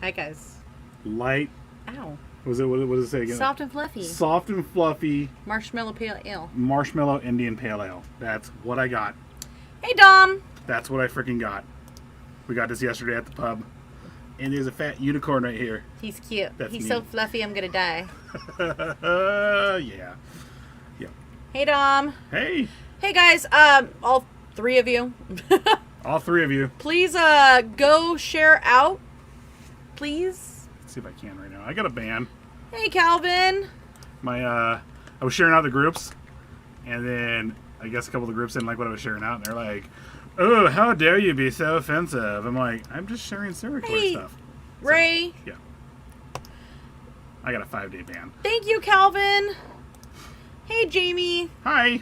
Hi, guys. Light. Ow. What does it say again? Soft and fluffy. Soft and fluffy. Marshmallow pale ale. Marshmallow Indian Pale Ale. That's what I got. Hey, Dom. That's what I freaking got. We got this yesterday at the pub. And there's a fat unicorn right here. He's cute. That's He's me. so fluffy, I'm gonna die. Yeah. Yep. Hey, Dom. Hey. Hey, guys. All three of you. All three of you. Please, go share out. Please. Let's see if I can right now. I got a ban. Hey, Calvin. I was sharing out the groups, and then I guess a couple of the groups didn't like what I was sharing out, and they're like, "Oh, how dare you be so offensive?" I'm like, I'm just sharing circulatory stuff. Ray. So, yeah. I got a 5-day ban. Thank you, Calvin. Hey, Jamie. Hi.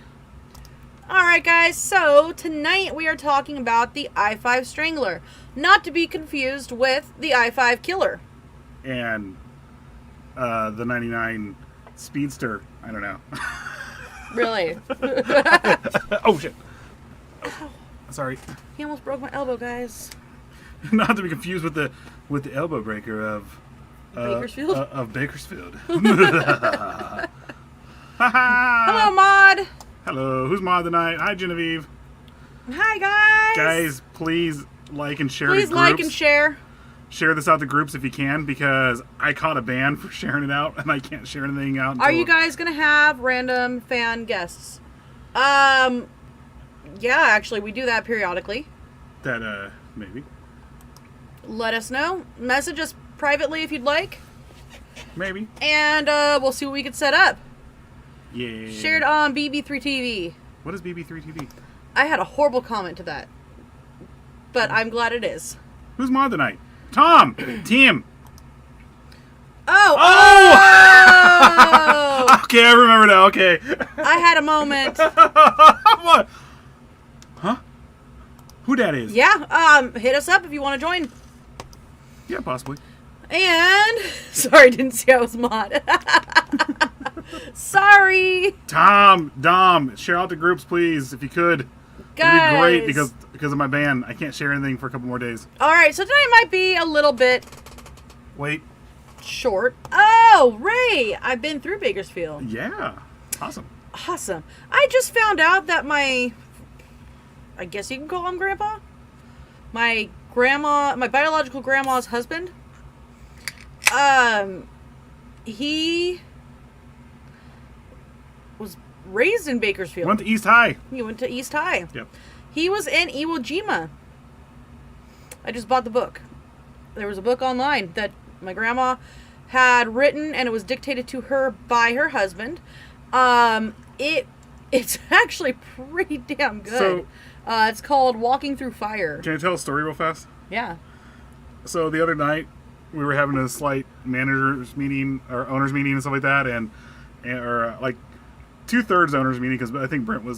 Alright, guys, so tonight we are talking about the I-5 Strangler. Not to be confused with the I-5 Killer. And the 99 Speedster. I don't know. Really? Oh, shit. Oh, sorry. He almost broke my elbow, guys. Not to be confused with the elbow breaker of Bakersfield? Of Bakersfield. Hello, Maud. Hello. Who's Maud tonight? Hi, Genevieve. Hi, guys. Guys, please like and share Please to groups. like and share. Share this out to groups if you can, because I caught a ban for sharing it out, and I can't share anything out. Are you guys going to have random fan guests? Yeah, actually, we do that periodically. That, maybe. Let us know. Message us privately if you'd like. Maybe. And we'll see what we can set up. Yeah. Shared on BB3TV. What is BB3 TV? I had a horrible comment to that. But I'm glad it is. Who's Maud tonight? Tom! Team! Oh! Oh! Okay, I remember now. Okay. I had a moment. What? Huh? Who that is? Yeah, hit us up if you want to join. Yeah, possibly. And... Sorry, didn't see I was mod. Sorry. Tom, Dom, share out the groups, please, if you could. Guys. It'd be great because of my ban. I can't share anything for a couple more days. Alright, so tonight might be a little bit Wait. short. Oh, Ray! I've been through Bakersfield. Yeah. Awesome. Awesome. I just found out that I guess you can call him Grandpa? My biological grandma's husband, he was raised in Bakersfield. Went to East High. He went to East High. Yep. He was in Iwo Jima. I just bought the book. There was a book online that my grandma had written, and it was dictated to her by her husband. It's actually pretty damn good. So, it's called Walking Through Fire. can I tell a story real fast? Yeah. So the other night, we were having a slight managers meeting or owners meeting and stuff like that, or like 2/3 owners meeting, because I think Brent was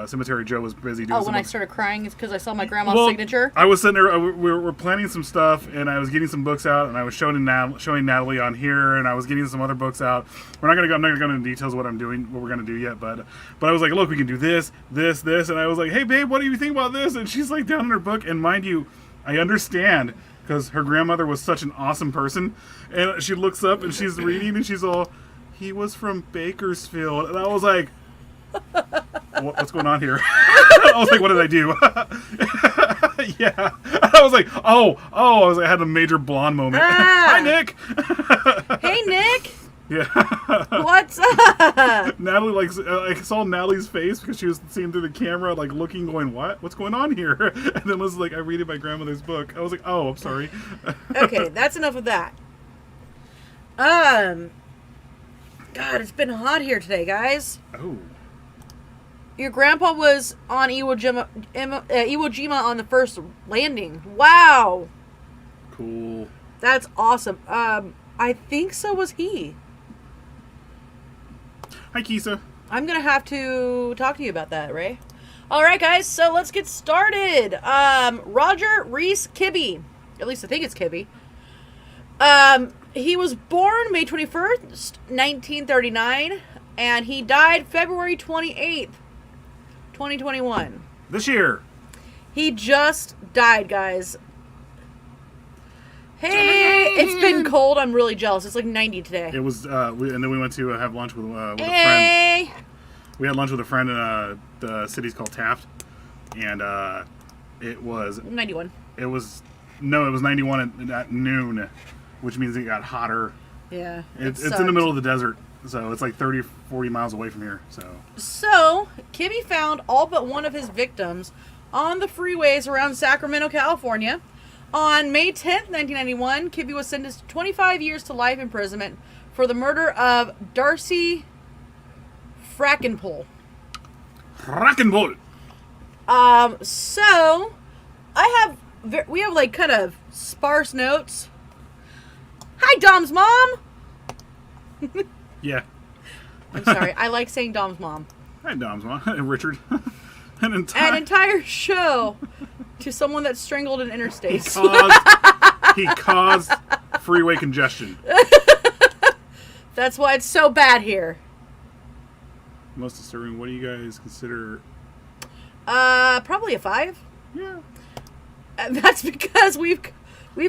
Cemetery Joe was busy doing. Oh, when I started crying, it's because I saw my grandma's signature. I was sitting there. We were planning some stuff, and I was getting some books out, and I was showing Natalie on here, and I was getting some other books out. I'm not gonna go into details of what we're gonna do yet, but I was like, look, we can do this, and I was like, hey babe, what do you think about this? And she's like down in her book, and mind you, I understand, because her grandmother was such an awesome person, and she looks up and she's reading, and she's all, he was from Bakersfield, and I was like, what's going on here? I was like, what did I do? Yeah, I was like, I had a major blonde moment. Hi, Nick. Hey, Nick. Yeah. What's up? Natalie, I saw Natalie's face because she was seeing through the camera, like looking, going, what's going on here? And then was like, I read in my grandmother's book. I was like, oh, I'm sorry. Okay, that's enough of that. God, it's been hot here today, guys. Oh. Your grandpa was on Iwo Jima on the first landing. Wow. Cool. That's awesome. I think so was he. Hi, Kisa. I'm going to have to talk to you about that, Ray. All right, guys, so let's get started. Roger Reece Kibbe. At least I think it's Kibbe. He was born May 21st, 1939, and he died February 28th, 2021. This year. He just died, guys. Hey, It's been cold. I'm really jealous. It's like 90 today. It was, and then we went to have lunch with a friend. Hey! We had lunch with a friend in the city's called Taft, and it was 91. It was 91 at noon, which means it got hotter. Yeah. It's in the middle of the desert, so it's like 30, 40 miles away from here. So Kibbe found all but one of his victims on the freeways around Sacramento, California. On May 10th, 1991, Kibbe was sentenced to 25 years to life imprisonment for the murder of Darcy Frackenpole. So we have like kind of sparse notes. Hi, Dom's mom. Yeah. I'm sorry. I like saying Dom's mom. Hi, Dom's mom. Richard. An entire show to someone that strangled an interstate. He caused freeway congestion. That's why it's so bad here. Most disturbing. What do you guys consider? Probably a 5. Yeah. That's because we've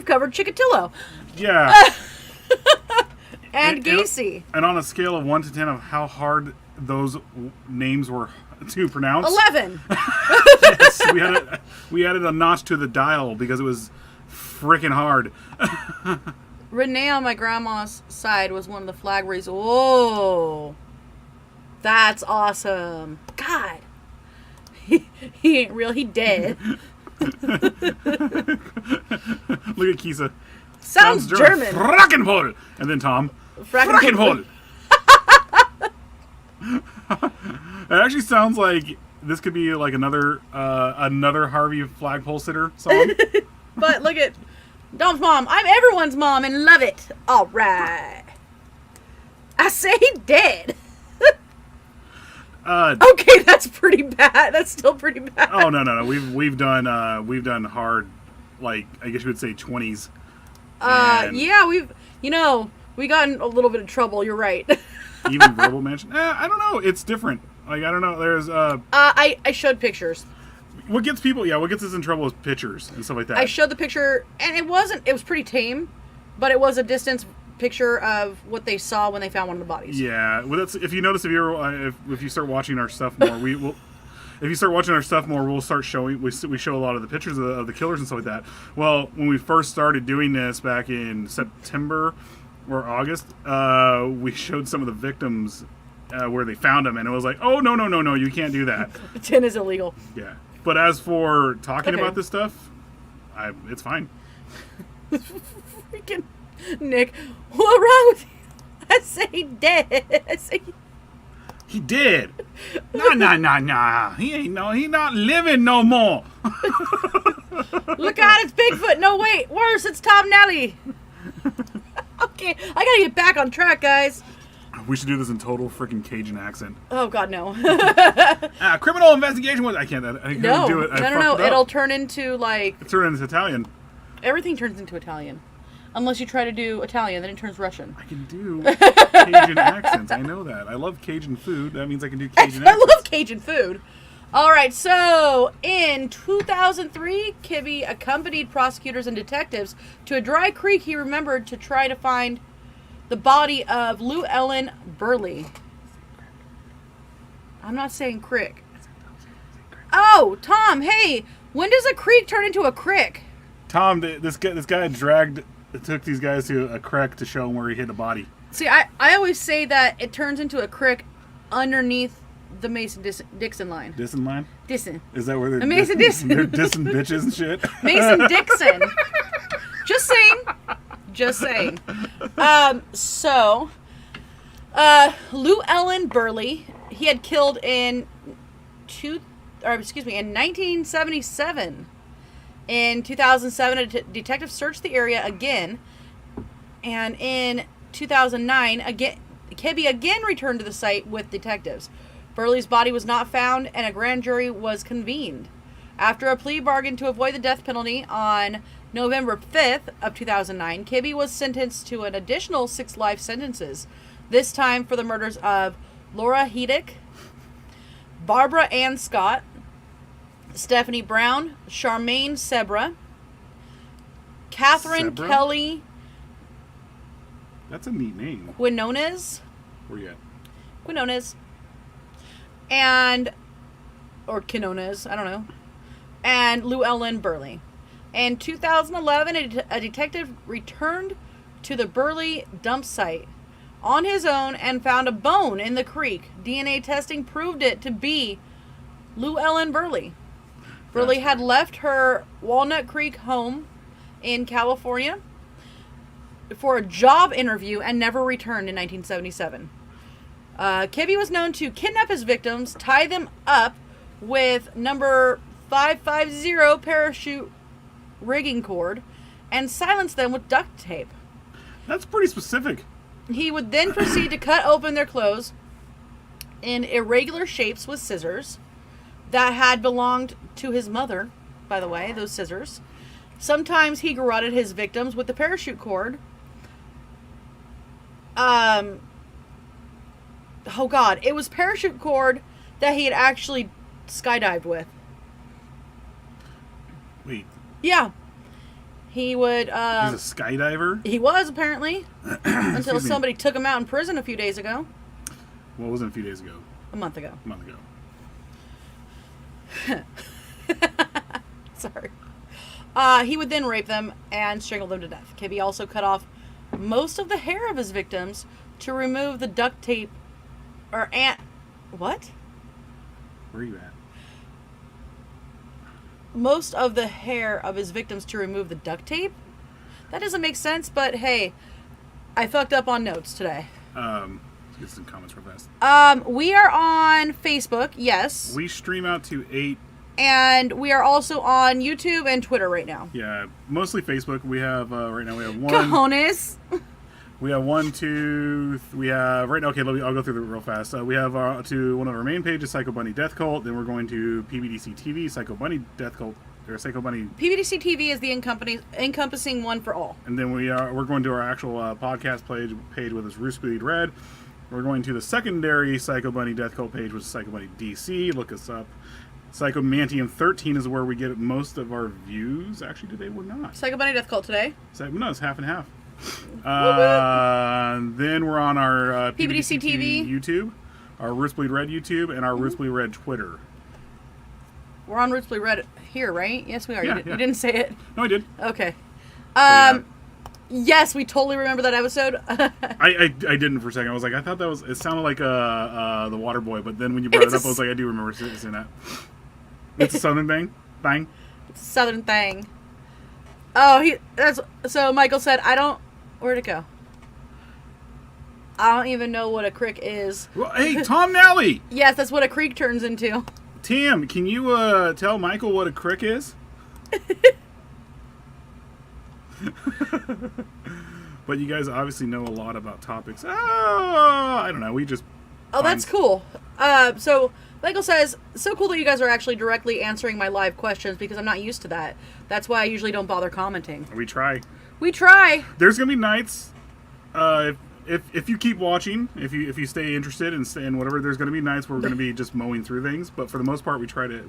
covered Chikatilo. Yeah. and Gacy. And on a scale of 1 to 10 of how hard those names were to pronounce, 11. Yes, we added a notch to the dial because it was freaking hard. Renee on my grandma's side was one of the flag raisers. Whoa. That's awesome. God. He ain't real. He dead. Look at Kisa. Sounds German. Frackenpole. And then Tom. Frackenpole. It actually sounds like this could be like another Harvey flagpole sitter song. But look at Dom's mom. I'm everyone's mom and love it. All right. I say dead. Okay, that's pretty bad. That's still pretty bad. Oh no. We've done hard, like I guess you would say 20s. Yeah, we got in a little bit of trouble. You're right. Even verbal mention. I don't know. It's different. Like I don't know. There's I showed pictures. What gets us in trouble is pictures and stuff like that. I showed the picture, and it was pretty tame, but it was a distance picture of what they saw when they found one of the bodies. Yeah, well, that's if you notice if you start watching our stuff more, we'll start showing. We show a lot of the pictures of the killers and stuff like that. Well, when we first started doing this back in September or August, we showed some of the victims where they found them, and it was like, oh no, you can't do that. 10 is illegal. Yeah, but as for talking about this stuff, it's fine. Freaking Nick, what wrong with you? I say dead. He did. Nah. He not living no more. Look out, it's Bigfoot. No, wait, worse, it's Tom Nelly. Okay, I gotta get back on track, guys. We should do this in total freaking Cajun accent. Oh God, no. Criminal investigation was. I can't do it. No. It'll turn into like. It turned into Italian. Everything turns into Italian. Unless you try to do Italian, then it turns Russian. I can do Cajun accents. I know that. I love Cajun food. That means I can do Cajun accents. I love Cajun food. All right, so in 2003, Kibbe accompanied prosecutors and detectives to a dry creek he remembered to try to find the body of Lou Ellen Burley. I'm not saying crick. Oh, Tom, hey, when does a creek turn into a crick? Tom, this guy took these guys to a creek to show him where he hid a body. See, I always say that it turns into a crick underneath the Mason-Dixon line. Dixon line? Dixon. Is that where they're Mason-Dixon? They're dissing bitches and shit? Mason-Dixon. Just saying. So, Lou Ellen Burley, he had killed in 1977. In 2007, a detective searched the area again, and in 2009, Kibbe again returned to the site with detectives. Burley's body was not found, and a grand jury was convened. After a plea bargain to avoid the death penalty on November 5th of 2009, Kibbe was sentenced to an additional 6 life sentences, this time for the murders of Laura Hedick, Barbara Ann Scott, Stephanie Brown, Charmaine Sebra, Catherine Kelly That's a neat name. Quinones. Where you at? Quinones. And, or Quinones, I don't know. And Llewellyn Burley. In 2011, a detective returned to the Burley dump site on his own and found a bone in the creek. DNA testing proved it to be Llewellyn Burley. Burley had left her Walnut Creek home in California for a job interview and never returned in 1977. Kibbe was known to kidnap his victims, tie them up with number 550 parachute rigging cord, and silence them with duct tape. That's pretty specific. He would then proceed to cut open their clothes in irregular shapes with scissors that had belonged to his mother, by the way, those scissors. Sometimes he garroted his victims with the parachute cord. Oh God, it was parachute cord that he had actually skydived with. Wait. Yeah. He would, He's a skydiver? He was, apparently. Until somebody took him out in prison a few days ago. What was it a few days ago? A month ago. A month ago. Sorry. He would then rape them and strangle them to death. Kibbe also cut off most of the hair of his victims to remove the duct tape. What? Where are you at? Most of the hair of his victims to remove the duct tape? That doesn't make sense, but hey, I fucked up on notes today. Let's get some comments real fast. We are on Facebook, yes. We stream out to 8. And we are also on YouTube and Twitter right now. Yeah, mostly Facebook. We have, right now we have 1. Cojones. We have 1, 2, we have, right now, okay, I'll go through it real fast. We have to one of our main pages, Psycho Bunny Death Cult. Then we're going to PBDC TV, Psycho Bunny Death Cult, or Psycho Bunny. PBDC TV is the encompassing one for all. And then we're going to our actual podcast page with this Roost Bleed Red. We're going to the secondary Psycho Bunny Death Cult page, which is Psycho Bunny DC. Look us up. Psycho Mantium 13 is where we get most of our views. Actually, today we're not. Psycho Bunny Death Cult today? No, it's half and half. Then we're on our PBDC TV YouTube, our Roots Bleed Red YouTube, and our Roots Bleed Red Twitter. We're on Roots Bleed Red here, right? Yes, we are. Yeah, You didn't say it. No, I did. Okay. Yeah. Yes, we totally remember that episode. I didn't for a second. I was like, I thought that was. It sounded like the Water Boy, but then when you brought it up, I was like, I do remember seeing that. It's a Southern thing. Bang. It's a Southern thing. Oh, so Michael said, I don't. Where'd it go? I don't even know what a crick is. Well, hey, Tom Nally! Yes, that's what a creek turns into. Tam, can you tell Michael what a crick is? But you guys obviously know a lot about topics. Oh, I don't know. We just. Oh, that's cool. So Michael says, so cool that you guys are actually directly answering my live questions because I'm not used to that. That's why I usually don't bother commenting. We try. We try. There's gonna be nights, if you keep watching, if you stay interested and whatever, there's gonna be nights where we're gonna be just mowing through things. But for the most part, we try to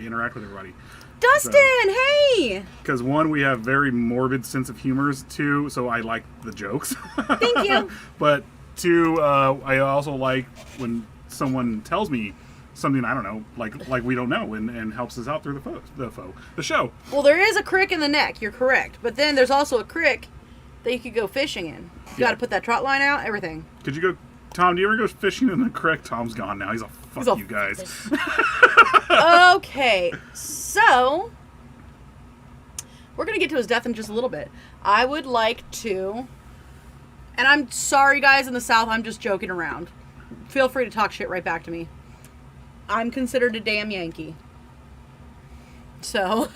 interact with everybody. Dustin, hey! Because 1, we have very morbid sense of humors. 2, so I like the jokes. Thank you. But 2, I also like when someone tells me something I don't know, like we don't know, and helps us out through the show. Well, there is a crick in the neck. You're correct, but then there's also a crick that you could go fishing in. You got to put that trot line out. Everything. Could you go, Tom? Do you ever go fishing in the creek? Tom's gone now. He's all fuck you guys. Okay, so we're gonna get to his death in just a little bit. I would like to, and I'm sorry, guys in the South. I'm just joking around. Feel free to talk shit right back to me. I'm considered a damn Yankee. So,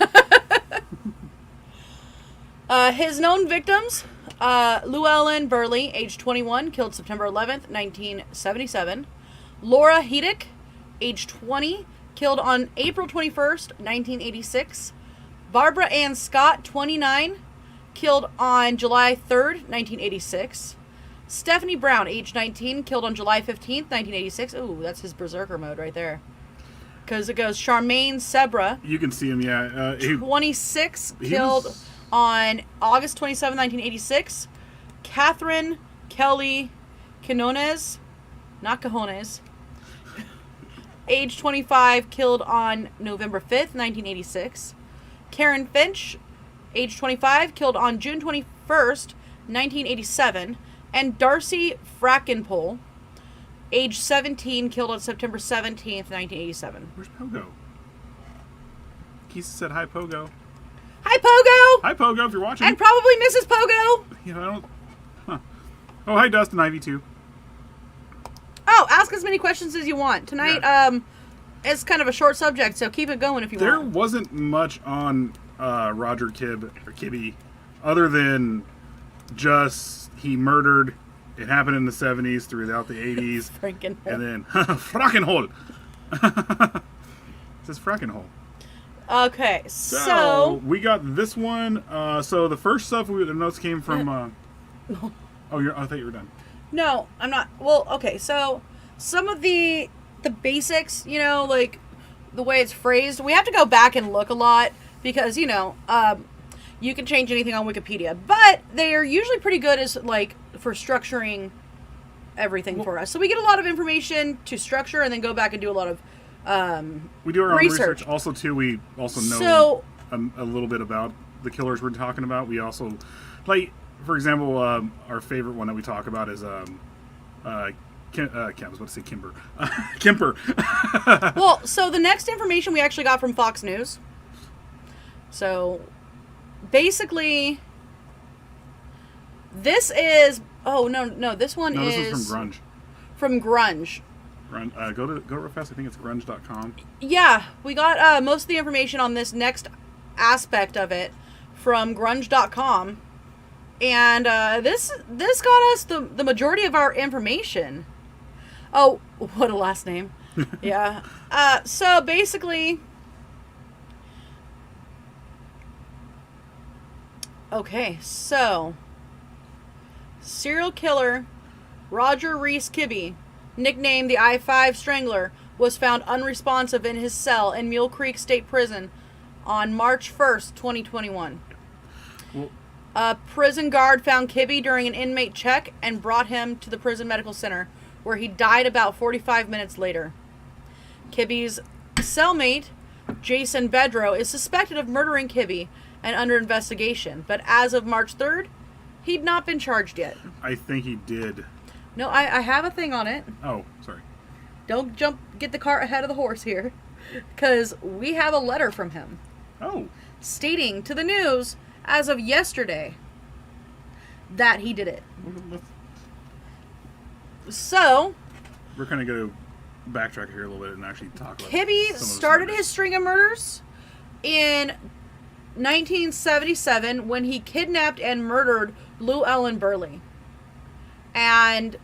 his known victims, Llewellyn Burley, age 21, killed September 11th, 1977. Laura Hedick, age 20, killed on April 21st, 1986. Barbara Ann Scott, 29, killed on July 3rd, 1986. Stephanie Brown, age 19, killed on July 15th, 1986. Ooh, that's his berserker mode right there. Because it goes Charmaine Sebra. You can see him, yeah. 26, killed on August 27th, 1986. Catherine Kelly Quinones, not Cajones, age 25, killed on November 5th, 1986. Karen Finch, age 25, killed on June 21st, 1987. And Darcy Frackenpole, age 17, killed on September 17th, 1987. Where's Pogo? Keith said hi, Pogo. Hi, Pogo! Hi, Pogo, if you're watching. And probably Mrs. Pogo! Yeah, I don't... Huh. Oh, hi, Dustin Ivy, too. Oh, ask as many questions as you want. Tonight, Yeah. it's kind of a short subject, so keep it going if you There want. wasn't much on Roger Kibbe, other than just he murdered. It happened in the 70s, throughout the 80s. Frankenhole. And then, Frackenhole. It says Frackenhole. Okay, so... we got this one. So the first stuff the notes came from... oh, I thought you were done. No, I'm not. Well, okay, so some of the basics, you know, like the way it's phrased, we have to go back and look a lot because, you know, you can change anything on Wikipedia, but they are usually pretty good as, like, for structuring everything for us. So we get a lot of information to structure and then go back and do a lot of we do our own research. Also, too, we also know a little bit about the killers we're talking about. We also, like, for example, our favorite one that we talk about is I was about to say Kimber. Kimper. Well, so the next information we actually got from Fox News. So, basically, this is... Oh, no, this one is... This is from Grunge. From Grunge. Go real fast. I think it's grunge.com. Yeah, we got most of the information on this next aspect of it from grunge.com. And this got us the majority of our information. Oh, what a last name. Yeah. So basically... Okay, so... Serial killer Roger Reece Kibbe, nicknamed the I-5 Strangler, was found unresponsive in his cell in Mule Creek State Prison on March 1st, 2021. Well, A prison guard found Kibbe during an inmate check and brought him to the prison medical center, where he died about 45 minutes later. Kibbe's cellmate, Jason Bedro, is suspected of murdering Kibbe and under investigation, but as of March 3rd, he'd not been charged yet. I think he did. No, I have a thing on it. Oh, sorry. Don't get the cart ahead of the horse here, because we have a letter from him. Oh. Stating to the news, as of yesterday, that he did it. So, we're kind of going to backtrack here a little bit and actually talk about Kibbe started his string of murders in 1977 when he kidnapped and murdered Lou Ellen Burley. And,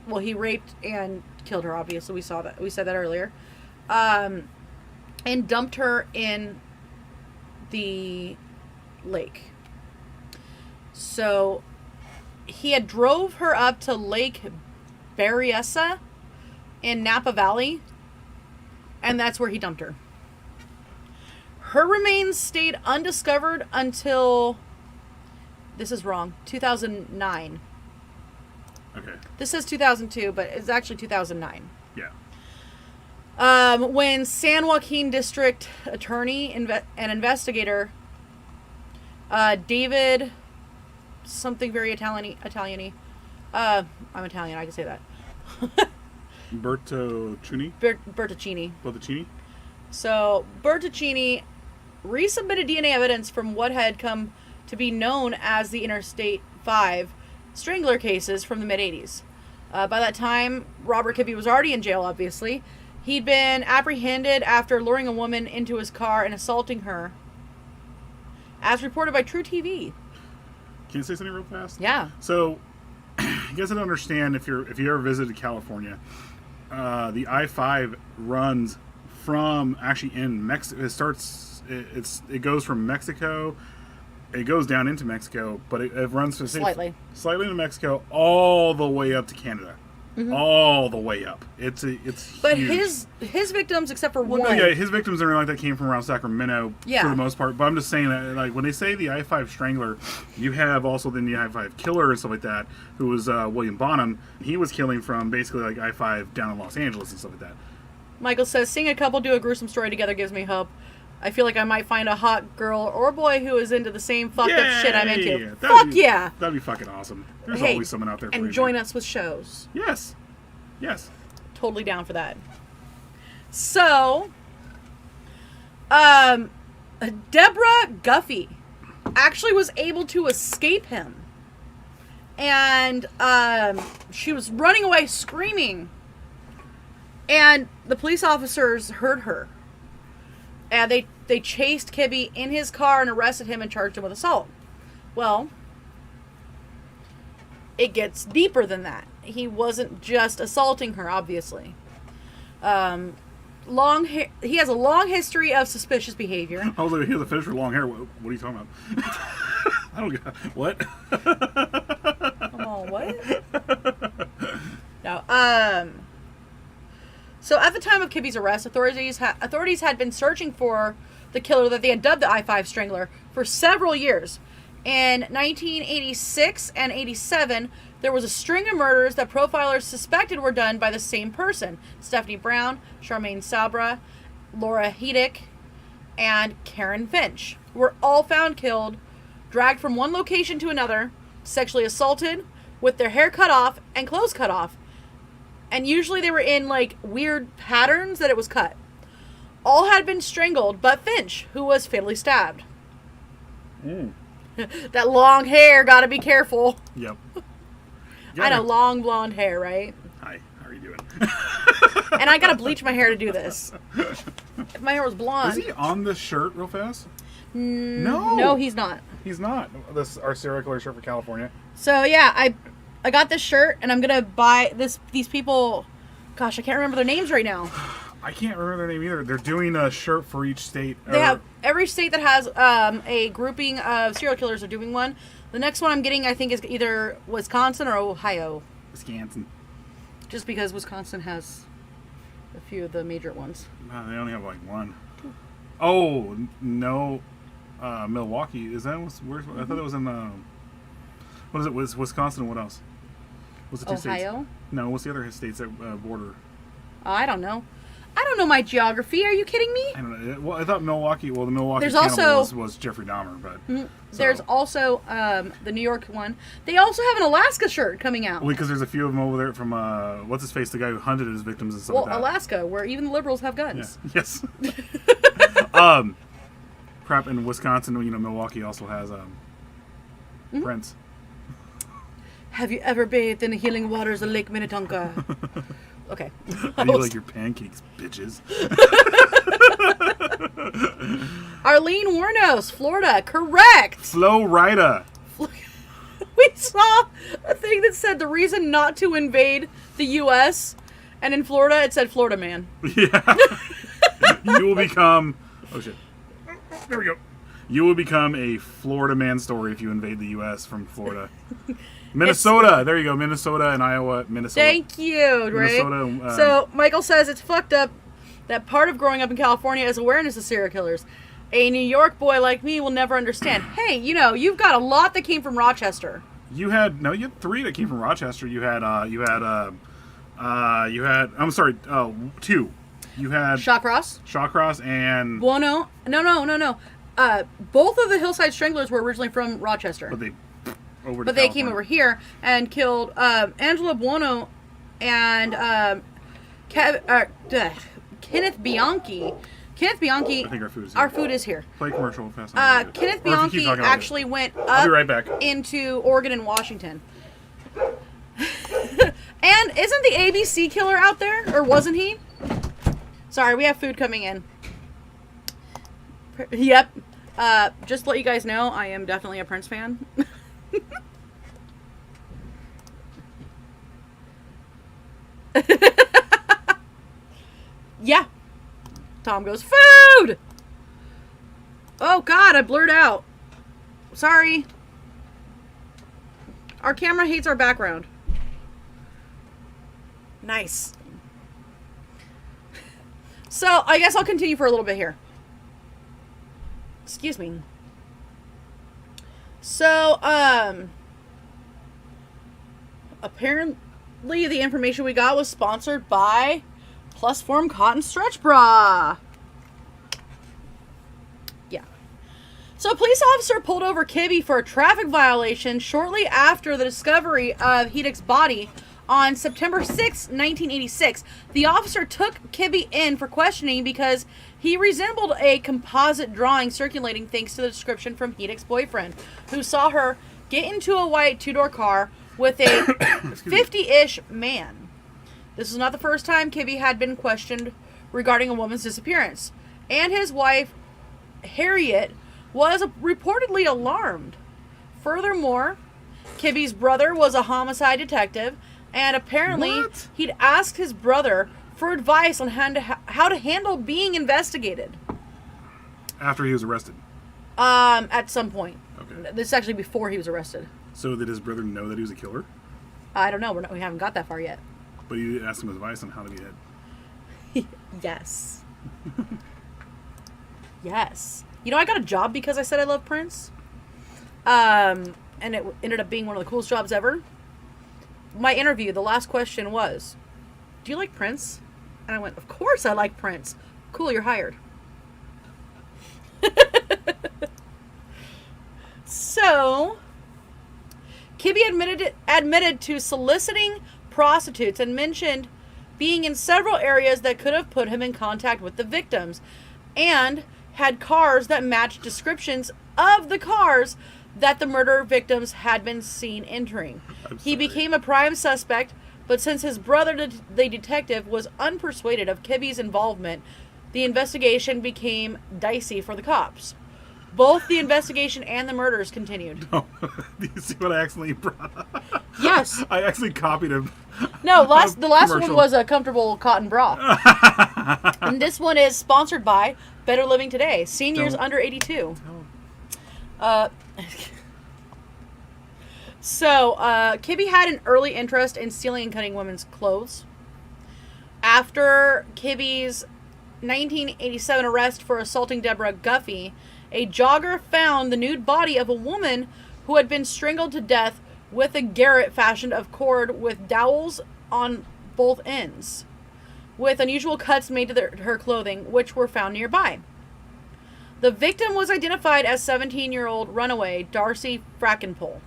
well, he raped and killed her, obviously. We said that earlier. And dumped her in the lake. So, he had drove her up to Lake Berryessa in Napa Valley, and that's where he dumped her. Her remains stayed undiscovered until, this is wrong, 2009. Okay. This says 2002, but it's actually 2009. Yeah. When San Joaquin District Attorney and investigator David, something very Italian-y. I'm Italian, I can say that. Bertocchini? Bertocchini. Bertocchini? So, Bertocchini resubmitted DNA evidence from what had come to be known as the Interstate 5 Strangler cases from the mid-'80s. By that time, Robert Kibbe was already in jail, obviously. He'd been apprehended after luring a woman into his car and assaulting her, as reported by True TV. Can you say something real fast? Yeah. So, you guys don't understand if you ever visited California, the I-5 runs from actually in Mexico. It goes from Mexico. It goes down into Mexico, but it runs from Slightly into Mexico all the way up to Canada. all the way up. It's But huge. his victims, except for one. No, yeah, his victims and everything like that came from around Sacramento Yeah. for the most part. But I'm just saying that, like, when they say the I-5 Strangler, you have also then the I-5 Killer and stuff like that, who was William Bonham. He was killing from basically like I-5 down in Los Angeles and stuff like that. Michael says, seeing a couple do a gruesome story together gives me hope. I feel like I might find a hot girl or boy who is into the same fucked up shit I'm into. Yeah! That'd be fucking awesome. There's Hey, always someone out there for and you. join us with shows. Yes. Yes. Totally down for that. So, Deborah Guffey actually was able to escape him. And she was running away screaming. And the police officers heard her. And they chased Kibbe in his car and arrested him and charged him with assault. Well, it gets deeper than that. He wasn't just assaulting her, obviously. He has a long history of suspicious behavior. I was like, he has a fish with long hair. What are you talking about? I don't get what. Oh, what? No. So at the time of Kibbe's arrest, authorities had been searching for the killer that they had dubbed the I-5 Strangler for several years. In 1986 and 87, there was a string of murders that profilers suspected were done by the same person. Stephanie Brown, Charmaine Sabra, Laura Hedick, and Karen Finch were all found killed, dragged from one location to another, sexually assaulted, with their hair cut off and clothes cut off. And usually they were in, like, weird patterns that it was cut. All had been strangled but Finch, who was fatally stabbed. That long hair, gotta be careful. Yep. I know, long blonde hair, right? Hi, how are you doing? And I gotta bleach my hair to do this. If my hair was blonde. Is he on this shirt real fast? No. No, he's not. He's not. This our serial killer shirt for California. So, yeah, I got this shirt, and I'm gonna buy these people. Gosh, I can't remember their names right now. I can't remember their name either. They're doing a shirt for each state. They have every state that has a grouping of serial killers are doing one. The next one I'm getting, I think, is either Wisconsin or Ohio. Wisconsin. Just because Wisconsin has a few of the major ones. No, they only have like one. Oh no, Milwaukee. Is that where's? I thought it was in. What is it? Was Wisconsin? What else? What's the two states? Ohio? No, what's the other states that border? I don't know. I don't know my geography. Are you kidding me? I don't know. Well, I thought Milwaukee. Well, the Milwaukee There's cannibal also- was Jeffrey Dahmer, but There's also the New York one. They also have an Alaska shirt coming out. well, because there's a few of them over there from what's his face, the guy who hunted his victims and stuff Well, like that. Alaska, where even the liberals have guns. Yeah. Yes. Crap in Wisconsin. You know, Milwaukee also has Prince. Have you ever bathed in the healing waters of Lake Minnetonka? Okay. How do you like your pancakes, bitches? Arlene Warnos, Florida. Correct. Flo Rida. We saw a thing that said the reason not to invade the U.S. and in Florida it said Florida man. Yeah. You will become. Oh shit. There we go. You will become a Florida man story if you invade the U.S. from Florida. Minnesota. There you go. Minnesota and Iowa. Minnesota. Thank you, Ray. Minnesota, So Michael says it's fucked up that part of growing up in California is awareness of serial killers. A New York boy like me will never understand. Hey, you know, you've got a lot that came from Rochester. You had three that came from Rochester. You had I'm sorry, two. You had Shawcross and Buono. No. Both of the Hillside Stranglers were originally from Rochester. But they came over here and killed Angela Buono and Kenneth Bianchi. Kenneth Bianchi. I think our food is here. Our food is here. Play commercial fast. Kenneth Bianchi actually went I'll up be right back. into Oregon and Washington. And isn't the ABC killer out there? Or wasn't he? Sorry, we have food coming in. Yep. Just to let you guys know, I am definitely a Prince fan. Yeah. Tom goes, food! Oh, God, I blurred out. Sorry. Our camera hates our background. Nice. So, I guess I'll continue for a little bit here. Excuse me. So, apparently the information we got was sponsored by Plus Form Cotton Stretch Bra. Yeah. So a police officer pulled over Kibbe for a traffic violation shortly after the discovery of Hedek's body on September 6, 1986. The officer took Kibbe in for questioning because he resembled a composite drawing circulating thanks to the description from Hedek's boyfriend, who saw her get into a white two-door car with a 50-ish man. This was not the first time Kibbe had been questioned regarding a woman's disappearance, and his wife, Harriet, was reportedly alarmed. Furthermore, Kibbe's brother was a homicide detective, and apparently he'd asked his brother for advice on how to handle being investigated. After he was arrested? At some point. Okay. This is actually before he was arrested. So did his brother know that he was a killer? I don't know. We haven't got that far yet. But you asked him advice on how to be hid. Yes. Yes. You know, I got a job because I said I love Prince. And it ended up being one of the coolest jobs ever. My interview, the last question was, do you like Prince? And I went, of course I like Prince. Cool, you're hired. So, Kibbe admitted to soliciting prostitutes and mentioned being in several areas that could have put him in contact with the victims, and had cars that matched descriptions of the cars that the murder victims had been seen entering. He became a prime suspect, but since his brother, the detective, was unpersuaded of Kibbe's involvement, the investigation became dicey for the cops. Both the investigation and the murders continued. Oh, do you see what I accidentally brought up? Yes. I actually copied him. No, the last one was a comfortable cotton bra. And this one is sponsored by Better Living Today. Seniors under 82. So, Kibbe had an early interest in stealing and cutting women's clothes. After Kibbe's 1987 arrest for assaulting Deborah Guffey, a jogger found the nude body of a woman who had been strangled to death with a garrote fashioned of cord with dowels on both ends, with unusual cuts made to her clothing, which were found nearby. The victim was identified as 17-year-old runaway Darcy Frackenpole,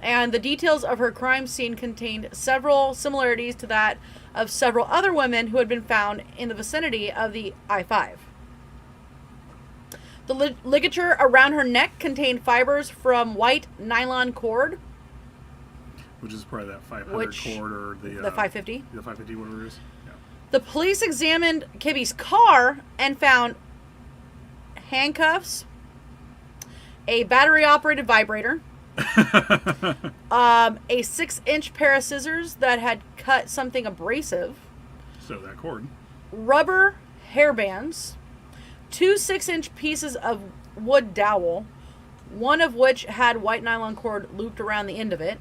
and the details of her crime scene contained several similarities to that of several other women who had been found in the vicinity of the I-5. The ligature around her neck contained fibers from white nylon cord. Which is probably that 500 cord or the 550? The 550, whatever it is. Yeah. The police examined Kibbe's car and found handcuffs, a battery-operated vibrator, a 6-inch pair of scissors that had cut something abrasive. So that cord. Rubber hairbands, 2 6-inch pieces of wood dowel, one of which had white nylon cord looped around the end of it.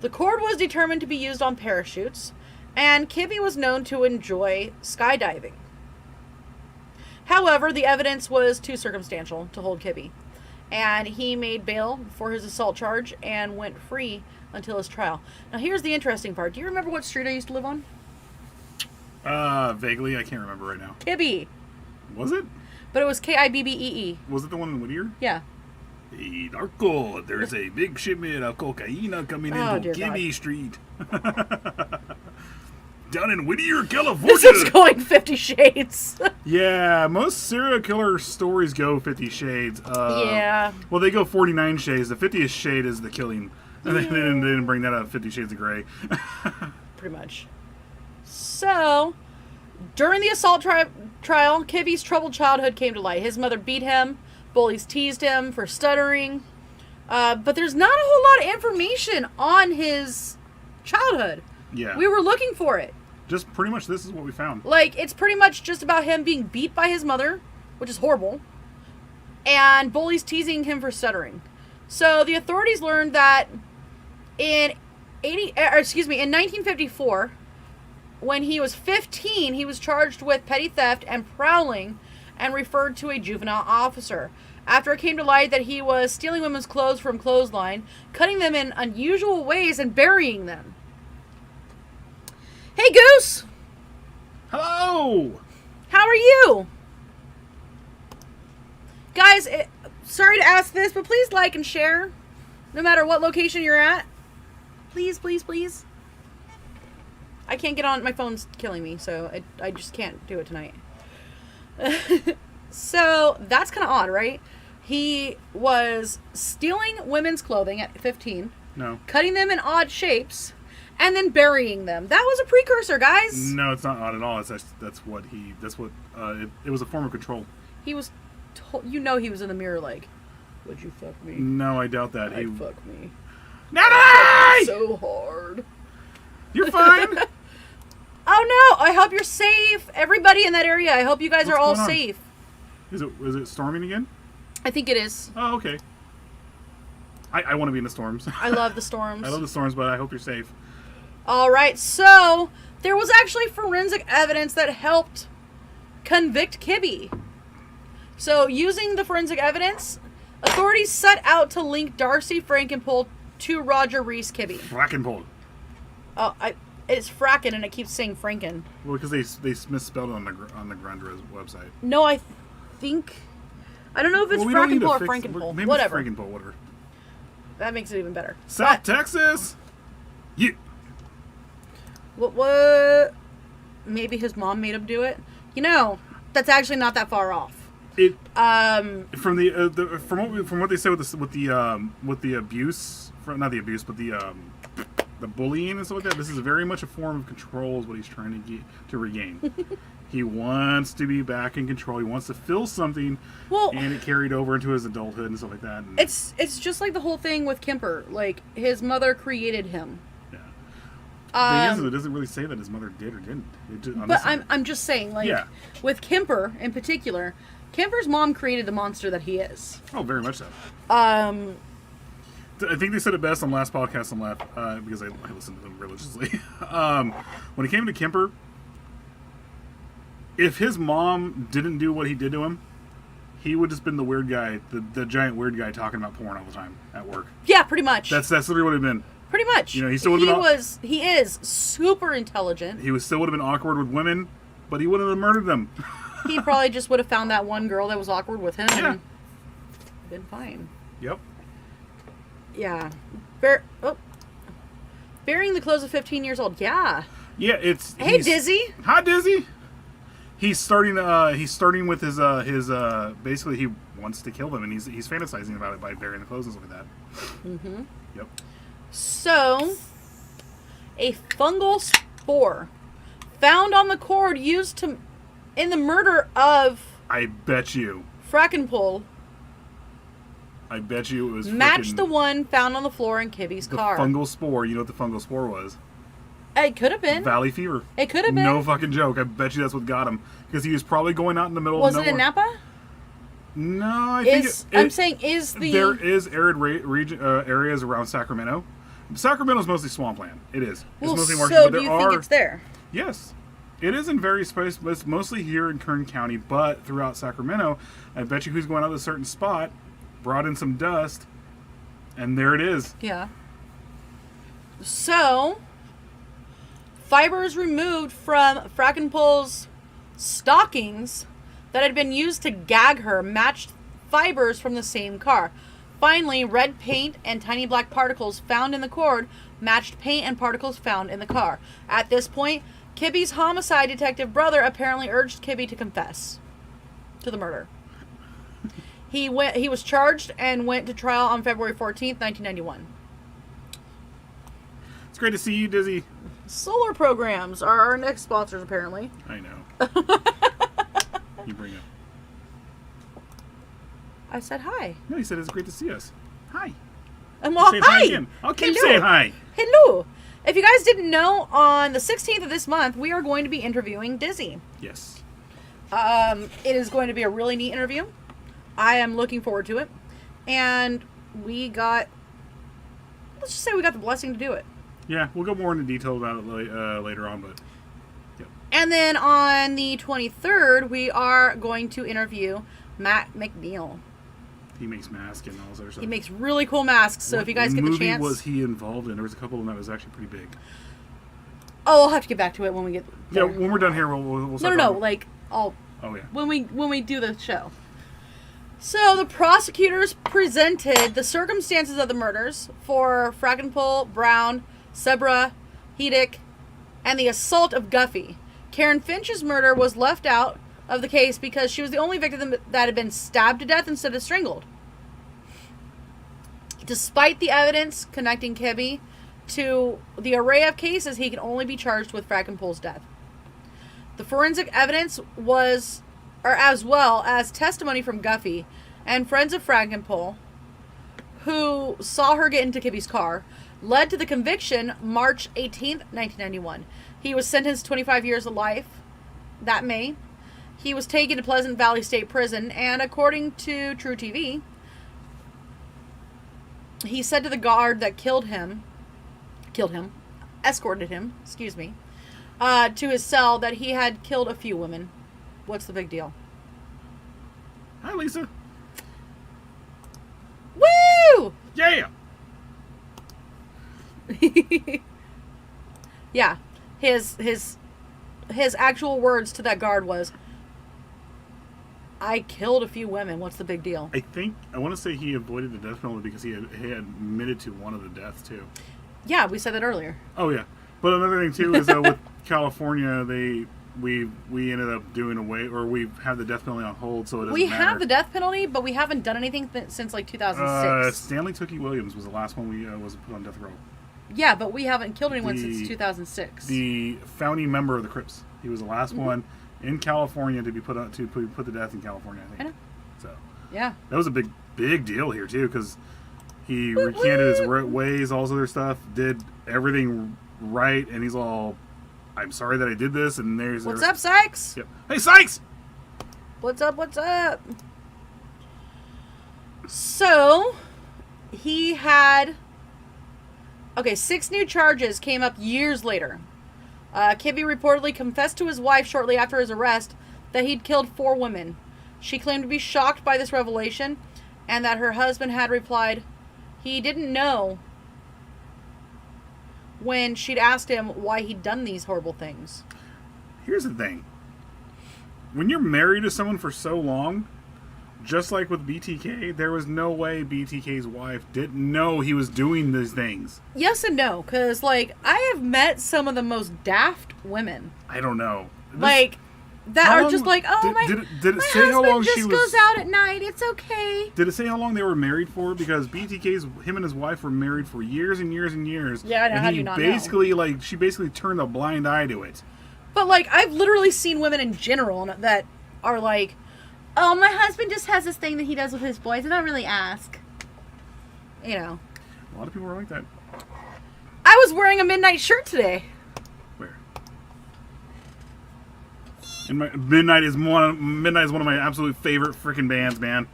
The cord was determined to be used on parachutes, and Kibbe was known to enjoy skydiving. However, the evidence was too circumstantial to hold Kibbe, and he made bail for his assault charge and went free until his trial. Now, here's the interesting part. Do you remember what street I used to live on? Vaguely. I can't remember right now. Kibbe. Was it? But it was Kibbee. Was it the one in Whittier? Yeah. Hey, Narco, there's a big shipment of cocaine coming into Kibbe Street. Down in Whittier, California. This is going 50 Shades. Yeah, most serial killer stories go 50 Shades. Yeah. Well, they go 49 Shades. The 50th shade is the killing. And they didn't bring that up, 50 Shades of Grey. Pretty much. So, during the assault trial, Kibbe's troubled childhood came to light. His mother beat him. Bullies teased him for stuttering. But there's not a whole lot of information on his childhood. Yeah. We were looking for it. Just pretty much this is what we found. Like, it's pretty much just about him being beat by his mother, which is horrible, and bullies teasing him for stuttering. So the authorities learned that in 1954, when he was 15, he was charged with petty theft and prowling and referred to a juvenile officer. After it came to light that he was stealing women's clothes from clothesline, cutting them in unusual ways, and burying them. Hey, Goose! Hello! How are you? Guys, sorry to ask this, but please like and share, no matter what location you're at. Please, please, please. I can't get on. My phone's killing me, so I just can't do it tonight. So, that's kind of odd, right? He was stealing women's clothing at 15. No. Cutting them in odd shapes, and then burying them. That was a precursor, guys. No, it's not odd at all. It was a form of control. He was, he was in the mirror like, would you fuck me? No, I doubt that. I'd fuck me. Natalie! So hard. You're fine. Oh no! I hope you're safe. Everybody in that area, I hope you guys are all safe. Is it storming again? I think it is. Oh, okay. I want to be in the storms. I love the storms. I love the storms, but I hope you're safe. Alright, so there was actually forensic evidence that helped convict Kibbe. So, using the forensic evidence, authorities set out to link Darcy Frankenpole to Roger Reece Kibbe. Frankenpole. Oh, it's Fracken and it keeps saying Franken. Well, because they misspelled it on the Grindr website. No, I think... I don't know if it's Frankenpole or Frankenpole. Maybe whatever. It's Frankenpole, whatever. That makes it even better. South Texas! You. What? Maybe his mom made him do it? You know, that's actually not that far off. It from what they say with the abuse, not the abuse, but the bullying and stuff like that. This is very much a form of control, is what he's trying to regain. He wants to be back in control. He wants to feel something, and it carried over into his adulthood and stuff like that. And it's just like the whole thing with Kemper. Like, his mother created him. Yeah. The thing is, it doesn't really say that his mother did or didn't. But I'm just saying, like, with Kemper in particular, Kemper's mom created the monster that he is. Oh, very much so. I think they said it best on last podcast on left, because I listened to them religiously. When it came to Kemper, if his mom didn't do what he did to him, he would just been the weird guy, the giant weird guy talking about porn all the time at work. Yeah, pretty much. That's literally what it'd been. Pretty much. You know, he is super intelligent. He still would have been awkward with women, but he wouldn't have murdered them. He probably just would have found that one girl that was awkward with him and been fine. Yep. Yeah. Burying the clothes of 15 years old. Yeah. Yeah, Hey, Dizzy. Hi, Dizzy. He's starting with his basically he wants to kill them, and he's fantasizing about it by burying the clothes and stuff like that. Mm-hmm. Yep. So, a fungal spore found on the cord used in the murder of... I bet you. Frankenpole. I bet you it was matched the one found on the floor in Kibbe's car. The fungal spore. You know what the fungal spore was? It could have been. Valley fever. It could have been. No fucking joke. I bet you that's what got him. Because he was probably going out in the middle of nowhere. Was it in Napa? No, I think I'm saying is the... There is arid region areas around Sacramento. Sacramento's mostly swampland. It is. It's mostly marshy, so but do you think it's there? Yes. It is in various places, but it's mostly here in Kern County, but throughout Sacramento, I bet you who's going out to a certain spot, brought in some dust, and there it is. Yeah. So, fibers removed from Frankenpole's stockings that had been used to gag her matched fibers from the same car. Finally, red paint and tiny black particles found in the cord matched paint and particles found in the car. At this point, Kibbe's homicide detective brother apparently urged Kibbe to confess to the murder. He was charged and went to trial on February 14th, 1991. It's great to see you, Dizzy. Solar Programs are our next sponsors, apparently. I know. You bring it. I said hi. No, you said it's great to see us. Hi. Well, hi. Again. I'll keep saying hi. Hello. If you guys didn't know, on the 16th of this month, we are going to be interviewing Dizzy. Yes. It is going to be a really neat interview. I am looking forward to it. And let's just say we got the blessing to do it. Yeah, we'll go more into detail about it later on, but And then on the 23rd, we are going to interview Matt McNeil. He makes masks and all this other stuff. He makes really cool masks, so if you guys get the chance... What movie was he involved in? There was a couple of them that was actually pretty big. Oh, I'll have to get back to it when we get there. Yeah, when we're done here, we'll start No, talking. like, Oh, yeah. when we do the show. So, the prosecutors presented the circumstances of the murders for Frackenpole, Brown, Sebra, Hedick, and the assault of Guffey. Karen Finch's murder was left out of the case because she was the only victim that had been stabbed to death instead of strangled. Despite the evidence connecting Kibbe to the array of cases, he can only be charged with Frackenpole's death. The forensic evidence was, or as well as testimony from Guffey and friends of Frackenpole, who saw her get into Kibbe's car, led to the conviction March 18th, 1991. He was sentenced 25 years to life that May. He was taken to Pleasant Valley State Prison, and according to True TV, he said to the guard that escorted him, to his cell that he had killed a few women. What's the big deal? Hi, Lisa. Woo! Yeah! Yeah. His actual words to that guard was, I killed a few women. What's the big deal? I want to say he avoided the death penalty because he had admitted to one of the deaths, too. Yeah, we said that earlier. Oh, yeah. But another thing, too, is that with California, we ended up doing away, or we have the death penalty on hold, so it doesn't matter. We have the death penalty, but we haven't done anything since, like, 2006. Stanley Tookie Williams was the last one we was put on death row. Yeah, but we haven't killed anyone since 2006. The founding member of the Crips. He was the last one in California to be put the death in California, I think. I know. So yeah, that was a big deal here too, because he recanted his ways, all this other stuff, did everything right, and he's all, I'm sorry that I did this, and there's... What's up, Sykes? Yep. Hey, Sykes! What's up? So, he had... Okay, 6 new charges came up years later. Kibbe reportedly confessed to his wife shortly after his arrest that he'd killed 4 women. She claimed to be shocked by this revelation, and that her husband had replied he didn't know when she'd asked him why he'd done these horrible things. Here's the thing. When you're married to someone for so long, just like with BTK, there was no way BTK's wife didn't know he was doing these things. Yes and no, because, like, I have met some of the most daft women. I don't know. That are just like, oh, did it say how long she was... goes out at night, it's okay. Did it say how long they were married for? Because him and his wife were married for years and years and years. Yeah, I know, how do you not know? She basically turned a blind eye to it. But, like, I've literally seen women in general that are like, oh, my husband just has this thing that he does with his boys, and I don't really ask. You know. A lot of people are like that. I was wearing a Midnight shirt today. Where? Midnight is one of my absolute favorite freaking bands, man.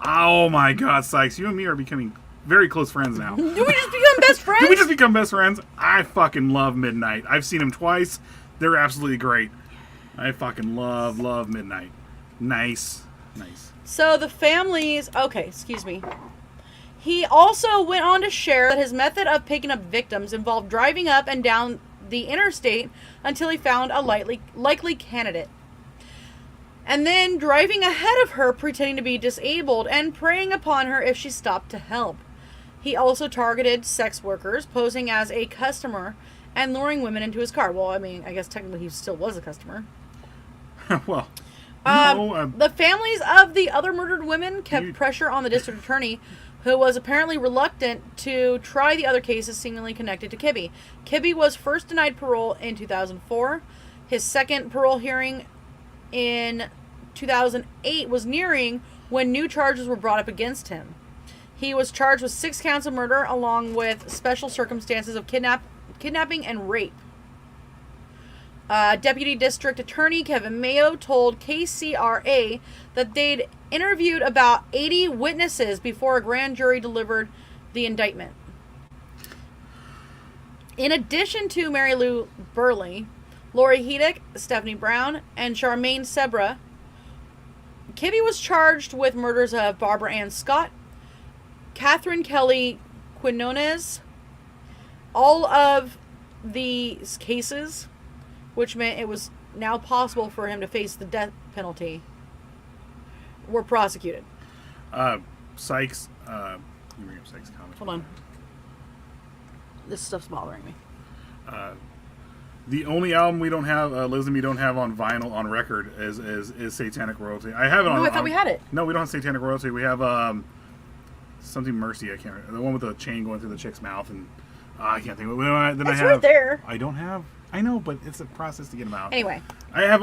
Oh my God, Sykes, you and me are becoming very close friends now. Do we just become best friends? Did we just become best friends? I fucking love Midnight. I've seen them twice. They're absolutely great. I fucking love Midnight. Nice. So the families... Okay, excuse me. He also went on to share that his method of picking up victims involved driving up and down the interstate until he found a likely candidate. And then driving ahead of her, pretending to be disabled, and preying upon her if she stopped to help. He also targeted sex workers, posing as a customer, and luring women into his car. Well, I mean, I guess technically he still was a customer. Well... the families of the other murdered women kept pressure on the district attorney, who was apparently reluctant to try the other cases seemingly connected to Kibbe. Kibbe was first denied parole in 2004. His second parole hearing in 2008 was nearing when new charges were brought up against him. He was charged with 6 counts of murder along with special circumstances of kidnapping and rape. Deputy District Attorney Kevin Mayo told KCRA that they'd interviewed about 80 witnesses before a grand jury delivered the indictment. In addition to Mary Lou Burley, Lori Hedick, Stephanie Brown, and Charmaine Sebra. Kibbe was charged with murders of Barbara Ann Scott, Catherine Kelly Quinones. All of these cases, which meant it was now possible for him to face the death penalty, were prosecuted. Sykes. You bring up Sykes comics. Hold on. This stuff's bothering me. The only album we don't have, Liz and me don't have on vinyl on record is Satanic Royalty. I have it on. No, I thought we had it. No, we don't have Satanic Royalty. We have something Mercy. I can't remember. The one with the chain going through the chick's mouth, and I can't think. Then It's I have right there. I don't have. I know, but it's a process to get them out. Anyway, I have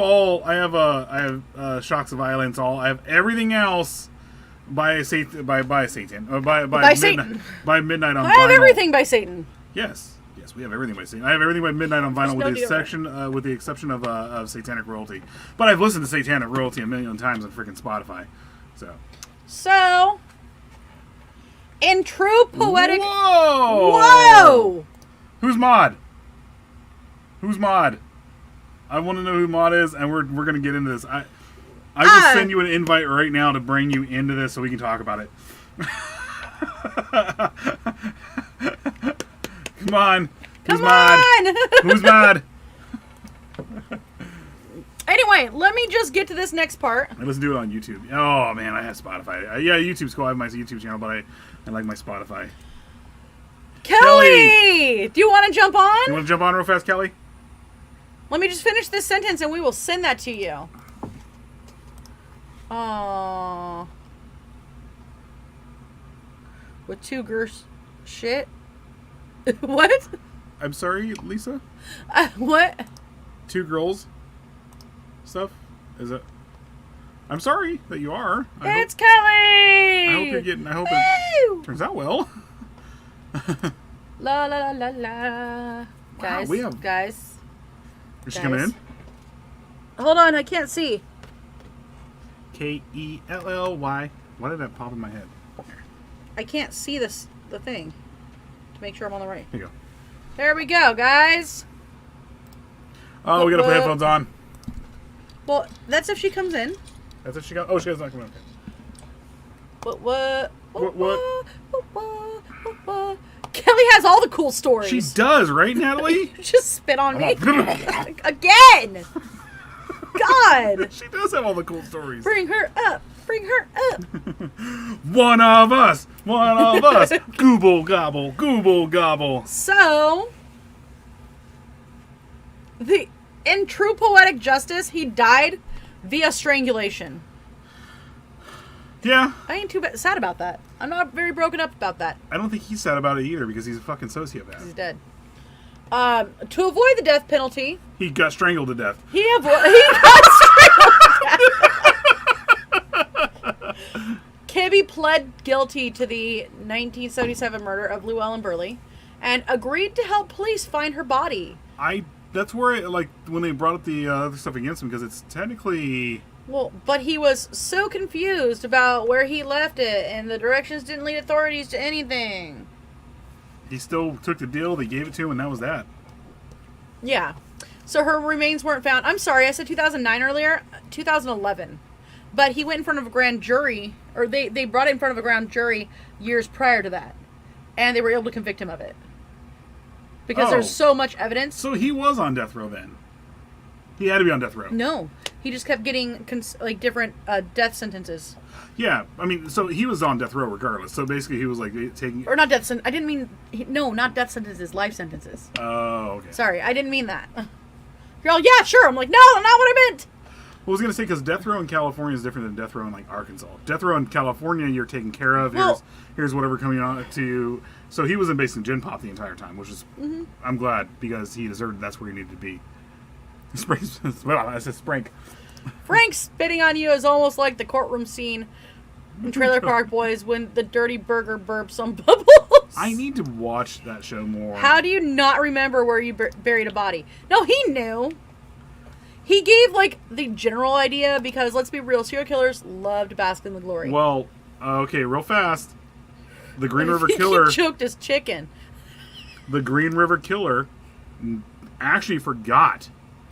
Shocks of Violence. I have everything else by Satan. By Satan. By Satan. By midnight on. I have vinyl. everything by Satan. Yes, we have everything by Satan. I have everything by midnight on vinyl There's with the exception of Satanic Royalty. But I've listened to Satanic Royalty a million times on freaking Spotify. So, in true poetic. Whoa! Who's Mod? Who's Mod? I want to know who Mod is, and we're gonna get into this. I will send you an invite right now to bring you into this so we can talk about it. Come on. Who's Mod? Who's Mod? Anyway, let me just get to this next part. Let's do it on YouTube. Oh man, I have Spotify. Yeah, YouTube's cool. I have my YouTube channel, but I like my Spotify. Kelly! Do you want to jump on? You want to jump on real fast, Kelly? Let me just finish this sentence and we will send that to you. Aww. With two girls. Shit. What? I'm sorry, Lisa? What? Two girls stuff? Is it? I'm sorry that you are. It's Kelly! I hope you're getting. I hope it turns out well. La la la la. Guys, we have. Guys. Is she coming in? Hold on, I can't see. Kelly. Why did that pop in my head? I can't see the thing. To make sure I'm on the right. Here you go. There we go, guys. Oh, we gotta put headphones on. Well, that's if she comes in. That's if she got. Oh, she does not come in. What? What? Kelly has all the cool stories. She does, right, Natalie? Just spit on me. Again! God! She does have all the cool stories. Bring her up. Bring her up. One of us. Gooble gobble. Gooble gobble. So, in true poetic justice, he died via strangulation. Yeah. I ain't too sad about that. I'm not very broken up about that. I don't think he's sad about it either because he's a fucking sociopath. He's dead. To avoid the death penalty, he got strangled to death. He got strangled to death. Kibbe pled guilty to the 1977 murder of Llewellyn Burley and agreed to help police find her body. That's where, when they brought up the other stuff against him, because it's technically... Well, but he was so confused about where he left it, and the directions didn't lead authorities to anything. He still took the deal, they gave it to him, and that was that. Yeah. So her remains weren't found. I'm sorry, I said 2009 earlier. 2011. But he went in front of a grand jury, or they brought it in front of a grand jury years prior to that. And they were able to convict him of it. Because there's so much evidence. So he was on death row then? He had to be on death row. No. He just kept getting different death sentences. Yeah, I mean, so he was on death row regardless. So basically he was taking... Or not death sentences. I didn't mean... No, not death sentences. Life sentences. Oh, okay. Sorry, I didn't mean that. You're all, yeah, sure. I'm like, no, not what I meant. Well, I was going to say, because death row in California is different than death row in, Arkansas. Death row in California, you're taken care of. Here's whatever coming on to you. So he was in basically Gen Pop the entire time, which is... Mm-hmm. I'm glad, because he deserved that's where he needed to be. Well, I said Frank. Frank spitting on you is almost like the courtroom scene in Trailer Park Boys when the dirty burger burps on Bubbles. I need to watch that show more. How do you not remember where you buried a body? No, he knew. He gave, the general idea because, let's be real, serial killers love to bask in the glory. Well, okay, real fast. The Green River Killer... He choked his chicken. The Green River Killer actually forgot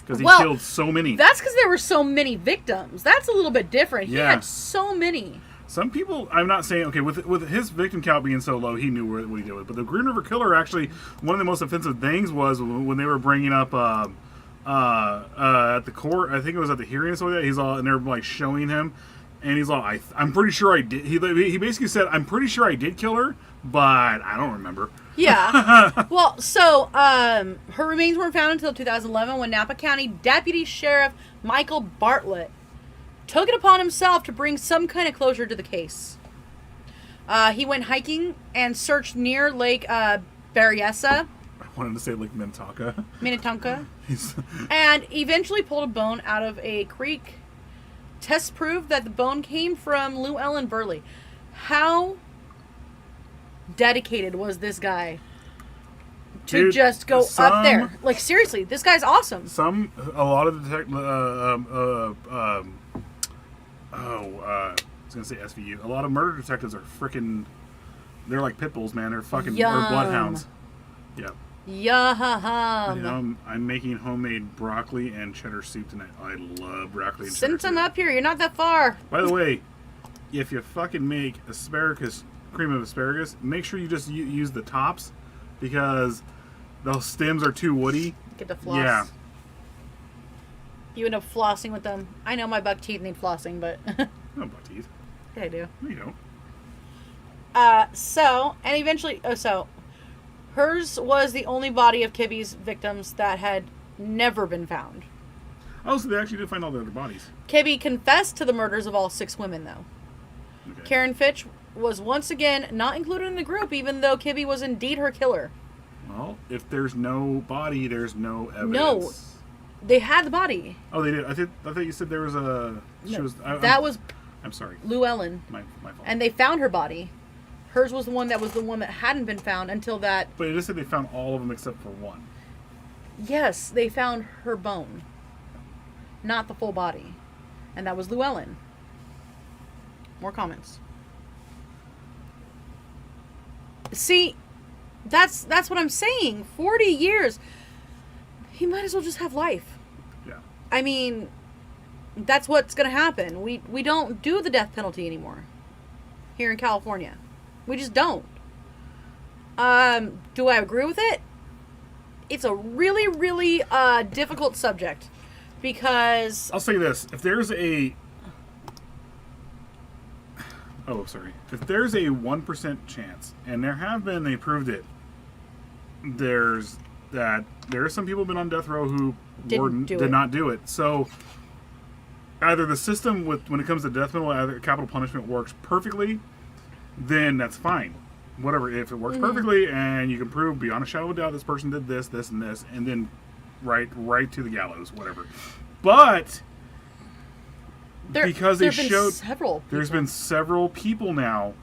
because he killed so many. That's because there were so many victims. That's a little bit different. He Yeah. had so many. Some people, I'm not saying, okay, with his victim count being so low, he knew what he did. But the Green River Killer, actually, one of the most offensive things was when they were bringing up at the court, I think it was at the hearing or something like that, he's all, and they're like showing him, and he's all, I'm pretty sure I did. He basically said, I'm pretty sure I did kill her, but I don't remember. Yeah. Well, so her remains weren't found until 2011 when Napa County Deputy Sheriff Michael Bartlett took it upon himself to bring some kind of closure to the case. He went hiking and searched near Lake Berryessa. I wanted to say Lake Minnetonka. And eventually pulled a bone out of a creek. Tests proved that the bone came from Llewellyn Burley. How dedicated was this guy to Dude, just go up there? Like, seriously, this guy's awesome. A lot of the I was gonna say SVU. A lot of murder detectives are freaking. They're like pit bulls, man. They're fucking or bloodhounds. Yeah. Yum. You know, I'm making homemade broccoli and cheddar soup tonight. I love broccoli and cheddar Send some soup. up here. You're not that far. By the way, if you fucking make cream of asparagus, make sure you just use the tops because those stems are too woody. Get the floss. Yeah. You end up flossing with them. I know my buck teeth need flossing, but No buck teeth. yeah, I do. No, you don't. And eventually, hers was the only body of Kibbe's victims that had never been found. Oh, so they actually did find all the other bodies. Kibbe confessed to the murders of all 6 women, though. Okay. Karen Fitch was once again not included in the group, even though Kibbe was indeed her killer. Well, if there's no body, there's no evidence. No. They had the body. Oh, they did. I thought you said there was a. I'm sorry. Llewellyn. My fault. And they found her body. Hers was the one that hadn't been found until that. But it just said they found all of them except for one. Yes, they found her bone, not the full body, and that was Llewellyn. More comments. See, that's what I'm saying. 40 years. He might as well just have life. Yeah. I mean, that's what's going to happen. We don't do the death penalty anymore here in California. We just don't. Do I agree with it? It's a really, really difficult subject because I'll say this: if there's a if there's a 1% chance, and they proved it. There are some people who've been on death row who did not do it. So either the system when it comes to death penalty, either capital punishment works perfectly, then that's fine. Whatever, if it works perfectly and you can prove beyond a shadow of a doubt this person did this, this, and this, and then right to the gallows, whatever. But because they showed there's been several people now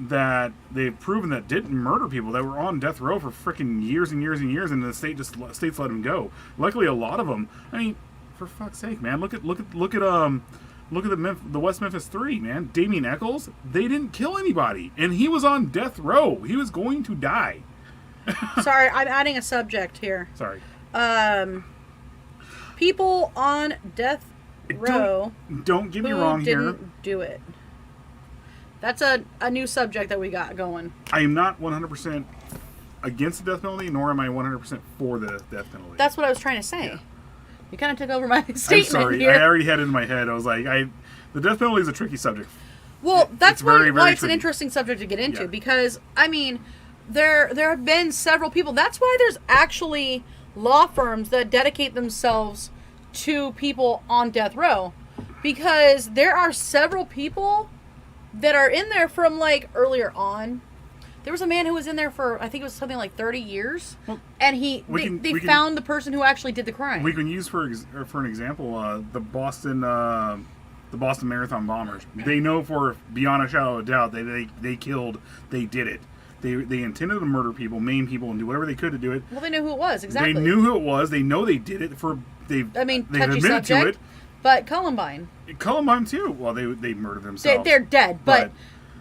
that they've proven that didn't murder people, that were on death row for freaking years and years and years, and the states let them go. Luckily, a lot of them. I mean, for fuck's sake, man, look at the West Memphis 3, man. Damien Eccles, they didn't kill anybody, and he was on death row. He was going to die. Sorry, I'm adding a subject here. Sorry. People on death row. Don't get me wrong here. Didn't do it. That's a new subject that we got going. I am not 100% against the death penalty, nor am I 100% for the death penalty. That's what I was trying to say. Yeah. You kind of took over my statement. I'm sorry. Here. I already had it in my head. I was like, the death penalty is a tricky subject. Well, that's very, why it's tricky. an interesting subject to get into because, I mean, there have been several people. That's why there's actually law firms that dedicate themselves to people on death row because there are several people that are in there from like earlier on. There was a man who was in there for I think it was something like 30 years, and they found the person who actually did the crime. We can use for an example the Boston Marathon bombers. They know for beyond a shadow of a doubt they did it. They intended to murder people, maim people, and do whatever they could to do it. Well, they knew who it was exactly. They knew who it was. They know they did it they've admitted subject, to it. But Columbine too. Well, they murdered themselves. They're dead, but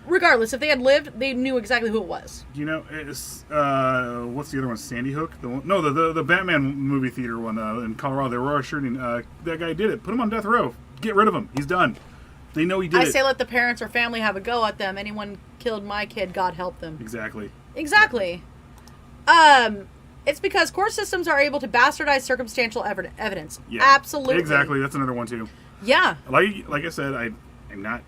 regardless, if they had lived, they knew exactly who it was. You know, it's what's the other one? Sandy Hook. The Batman movie theater one in Colorado. They were shooting. That guy did it. Put him on death row. Get rid of him. He's done. They know he did it. I say let the parents or family have a go at them. Anyone killed my kid, God help them. Exactly. It's because court systems are able to bastardize circumstantial evidence. Yeah. Absolutely. Exactly. That's another one too. Yeah. Like I said, I'm not.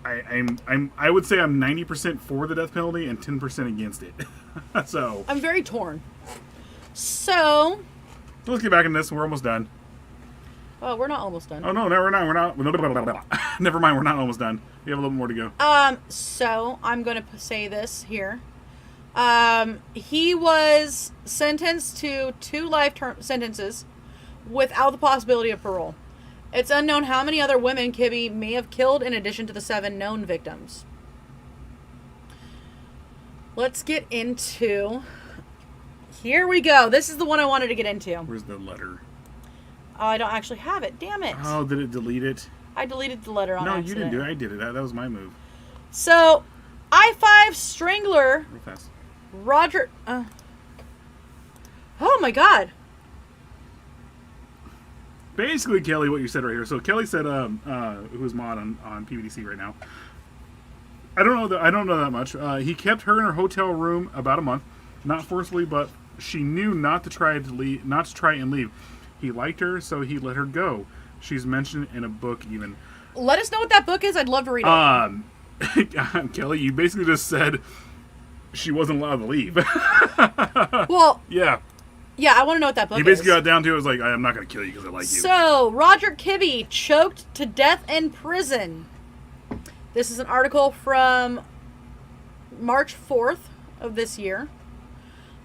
I would say I'm 90% for the death penalty and 10% against it. So I'm very torn. So let's get back in this. We're almost done. Oh, we're not almost done. Oh no, we're not. We're not. Never mind. We're not almost done. We have a little more to go. So I'm going to say this here. He was sentenced to 2 life-term sentences without the possibility of parole. It's unknown how many other women Kibbe may have killed in addition to the 7 known victims. Let's get into... Here we go. This is the one I wanted to get into. Where's the letter? Oh, I don't actually have it. Damn it. Oh, did it delete it? I deleted the letter on accident. No, you didn't do it. I did it. That was my move. So, I-5 Strangler... Real fast. Roger... oh my god. Basically, Kelly, what you said right here. So Kelly said, who's mod on PBDC right now. I don't know that much. He kept her in her hotel room about a month, not forcefully, but she knew not to try and leave. He liked her, so he let her go. She's mentioned in a book even. Let us know what that book is. I'd love to read it. Kelly, you basically just said she wasn't allowed to leave. Well, yeah. Yeah, I want to know what that book is. He basically got down to it, was like, I'm not going to kill you because I like you. So, Roger Kibbe choked to death in prison. This is an article from March 4th of this year.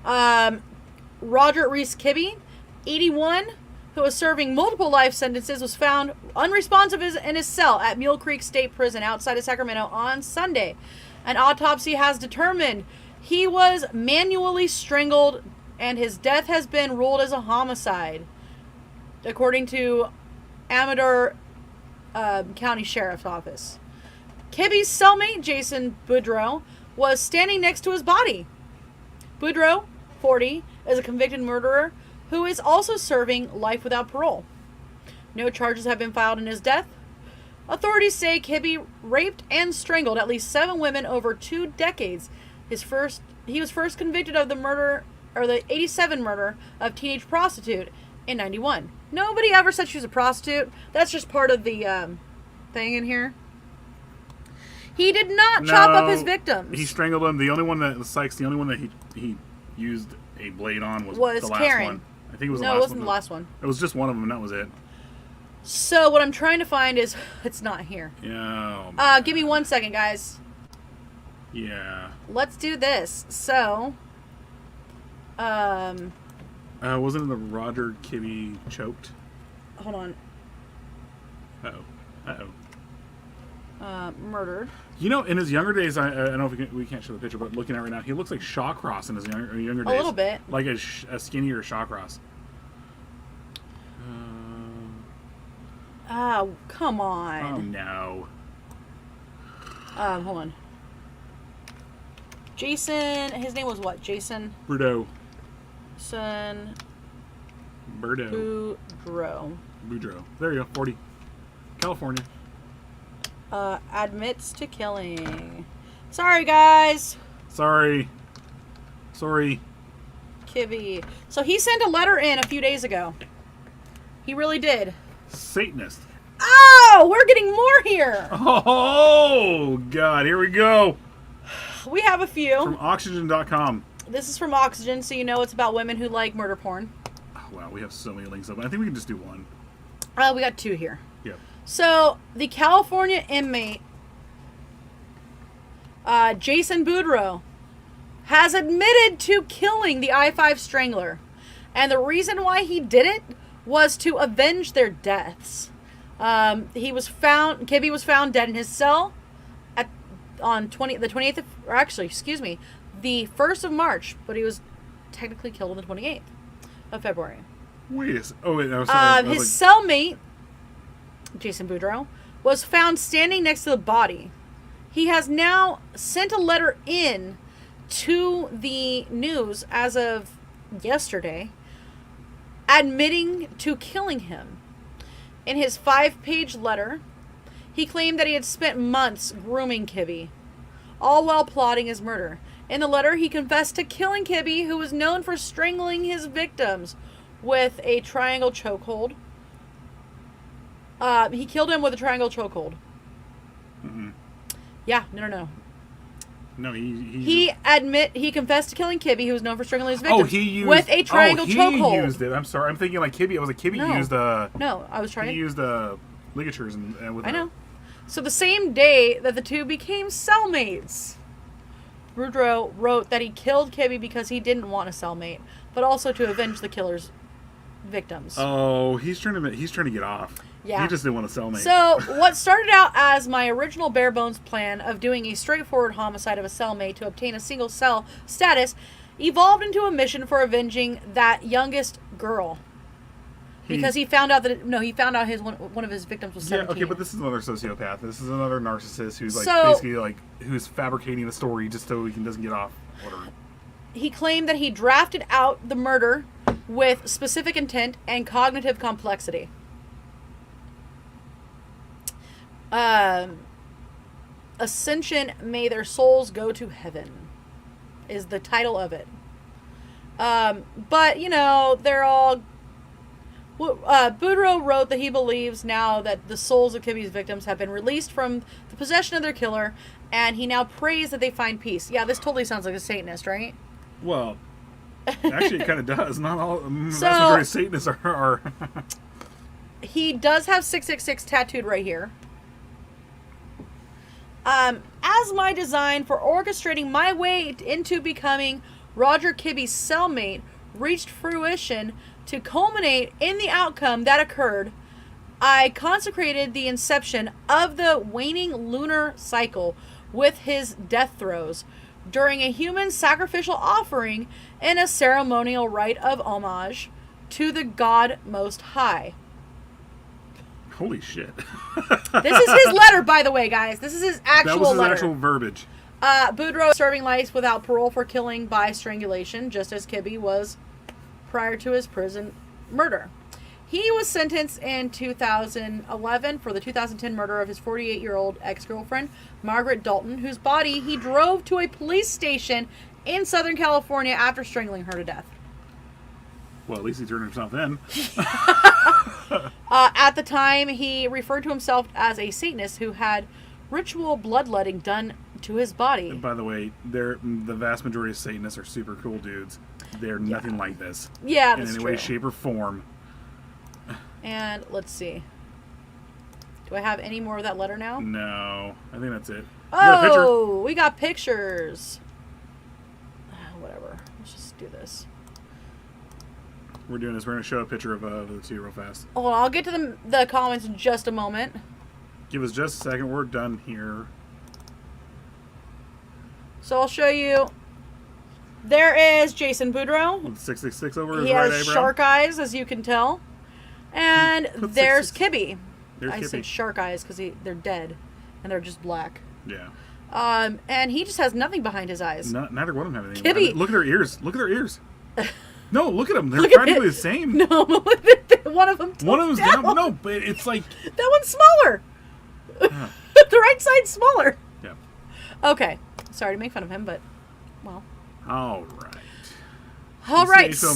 Roger Reece Kibbe, 81, who was serving multiple life sentences, was found unresponsive in his cell at Mule Creek State Prison outside of Sacramento on Sunday. An autopsy has determined he was manually strangled and his death has been ruled as a homicide, according to Amador County Sheriff's Office. Kibbe's cellmate, Jason Boudreau, was standing next to his body. Boudreau, 40, is a convicted murderer who is also serving life without parole. No charges have been filed in his death. Authorities say Kibbe raped and strangled at least 7 women over 2 decades. He was first convicted of the 87 murder of teenage prostitute in 91. Nobody ever said she was a prostitute. That's just part of the thing in here. He did not chop up his victims. He strangled them. The only one that he used a blade on was the last Karen. one. I think it was the last one. No, it wasn't the last one. It was just one of them, and that was it. So what I'm trying to find is it's not here. Yeah. Give me 1 second, guys. Yeah. Let's do this. So, wasn't the Roger Kibbe choked? Hold on. Murdered. You know, in his younger days, I don't know if we can't show the picture, but looking at it right now, he looks like Shawcross in his younger days. A little bit. Like a skinnier Shawcross. Oh, come on. Oh, no. Hold on. Jason, his name was what? Jason? Boudreau. Boudreau. There you go, 40. California. Admits to killing. Sorry, guys. Sorry. Kibbe. So he sent a letter in a few days ago. He really did. Satanist. Oh, we're getting more here. Oh, God. Here we go. We have a few. From Oxygen.com. This is from Oxygen, so you know it's about women who like murder porn. Oh, wow, we have so many links up. I think we can just do one. We got 2 here. Yep. So, the California inmate, Jason Boudreau, has admitted to killing the I-5 Strangler. And the reason why he did it was to avenge their deaths. Kibbe was found dead in his cell on the 28th of, or actually, excuse me, the 1st of March, but he was technically killed on the 28th of February. Wait a second. Oh, wait. His cellmate, Jason Boudreau, was found standing next to the body. He has now sent a letter in to the news as of yesterday, admitting to killing him. In his 5-page letter, he claimed that he had spent months grooming Kibbe, all while plotting his murder. In the letter, he confessed to killing Kibbe, who was known for strangling his victims with a triangle chokehold. He killed him with a triangle chokehold. Mm-mm. Yeah, no. No, He confessed to killing Kibbe, who was known for strangling his victims. Oh, he used with a triangle chokehold. He used it. I'm sorry. I'm thinking like Kibbe. I was like Kibbe used No, I was trying. He used ligatures and with. I know. So the same day that the two became cellmates, Boudreaux wrote that he killed Kibbe because he didn't want a cellmate, but also to avenge the killer's victims. Oh, he's trying to get off. Yeah. He just didn't want a cellmate. So what started out as my original bare bones plan of doing a straightforward homicide of a cellmate to obtain a single cell status evolved into a mission for avenging that youngest girl. Because he found out his one of his victims was 17. Yeah, okay, but this is another sociopath. This is another narcissist who's basically who's fabricating a story just so he doesn't get off order. He claimed that he drafted out the murder with specific intent and cognitive complexity. Ascension, May Their Souls Go to Heaven is the title of it. But, they're all... Boudreaux wrote that he believes now that the souls of Kibbe's victims have been released from the possession of their killer, and he now prays that they find peace. Yeah, this totally sounds like a Satanist, right? Well, actually it kind of does. Not all... vast majority of Satanists are... He does have 666 tattooed right here. As my design for orchestrating my way into becoming Roger Kibbe's cellmate reached fruition to culminate in the outcome that occurred, I consecrated the inception of the waning lunar cycle with his death throes during a human sacrificial offering in a ceremonial rite of homage to the God Most High. Holy shit. This is his letter, by the way, guys. This is his actual letter. That was his actual verbiage. Boudreaux serving life without parole for killing by strangulation, just as Kibbe was prior to his prison murder. He was sentenced in 2011 for the 2010 murder of his 48-year-old ex-girlfriend, Margaret Dalton, whose body he drove to a police station in Southern California after strangling her to death. Well, at least he turned himself in. At the time, he referred to himself as a Satanist who had ritual bloodletting done to his body. And by the way, the vast majority of Satanists are super cool dudes. They're nothing like this. Yeah, that's in any true. way, shape, or form. And let's see. Do I have any more of that letter now? No. I think that's it. Oh, we got pictures. Whatever. Let's just do this. We're doing this. We're going to show a picture of the two real fast. Hold on. I'll get to the comments in just a moment. Give us just a second. We're done here. So I'll show you. There is Jason Boudreaux. With 666 over his he right has eyebrow. shark eyes, as you can tell. And there's Kibbe. I Kibbe. said shark eyes because they're dead. And they're just black. Yeah. And he just has nothing behind his eyes. Neither one of them have anything. Kibbe. Look at their ears. Look at their ears. No, look at them. They're practically the same. No, one of them. One of them's down. No, but it's like that one's smaller. Yeah. The right side's smaller. Yeah. Okay. Sorry to make fun of him, but well. All right. All right. So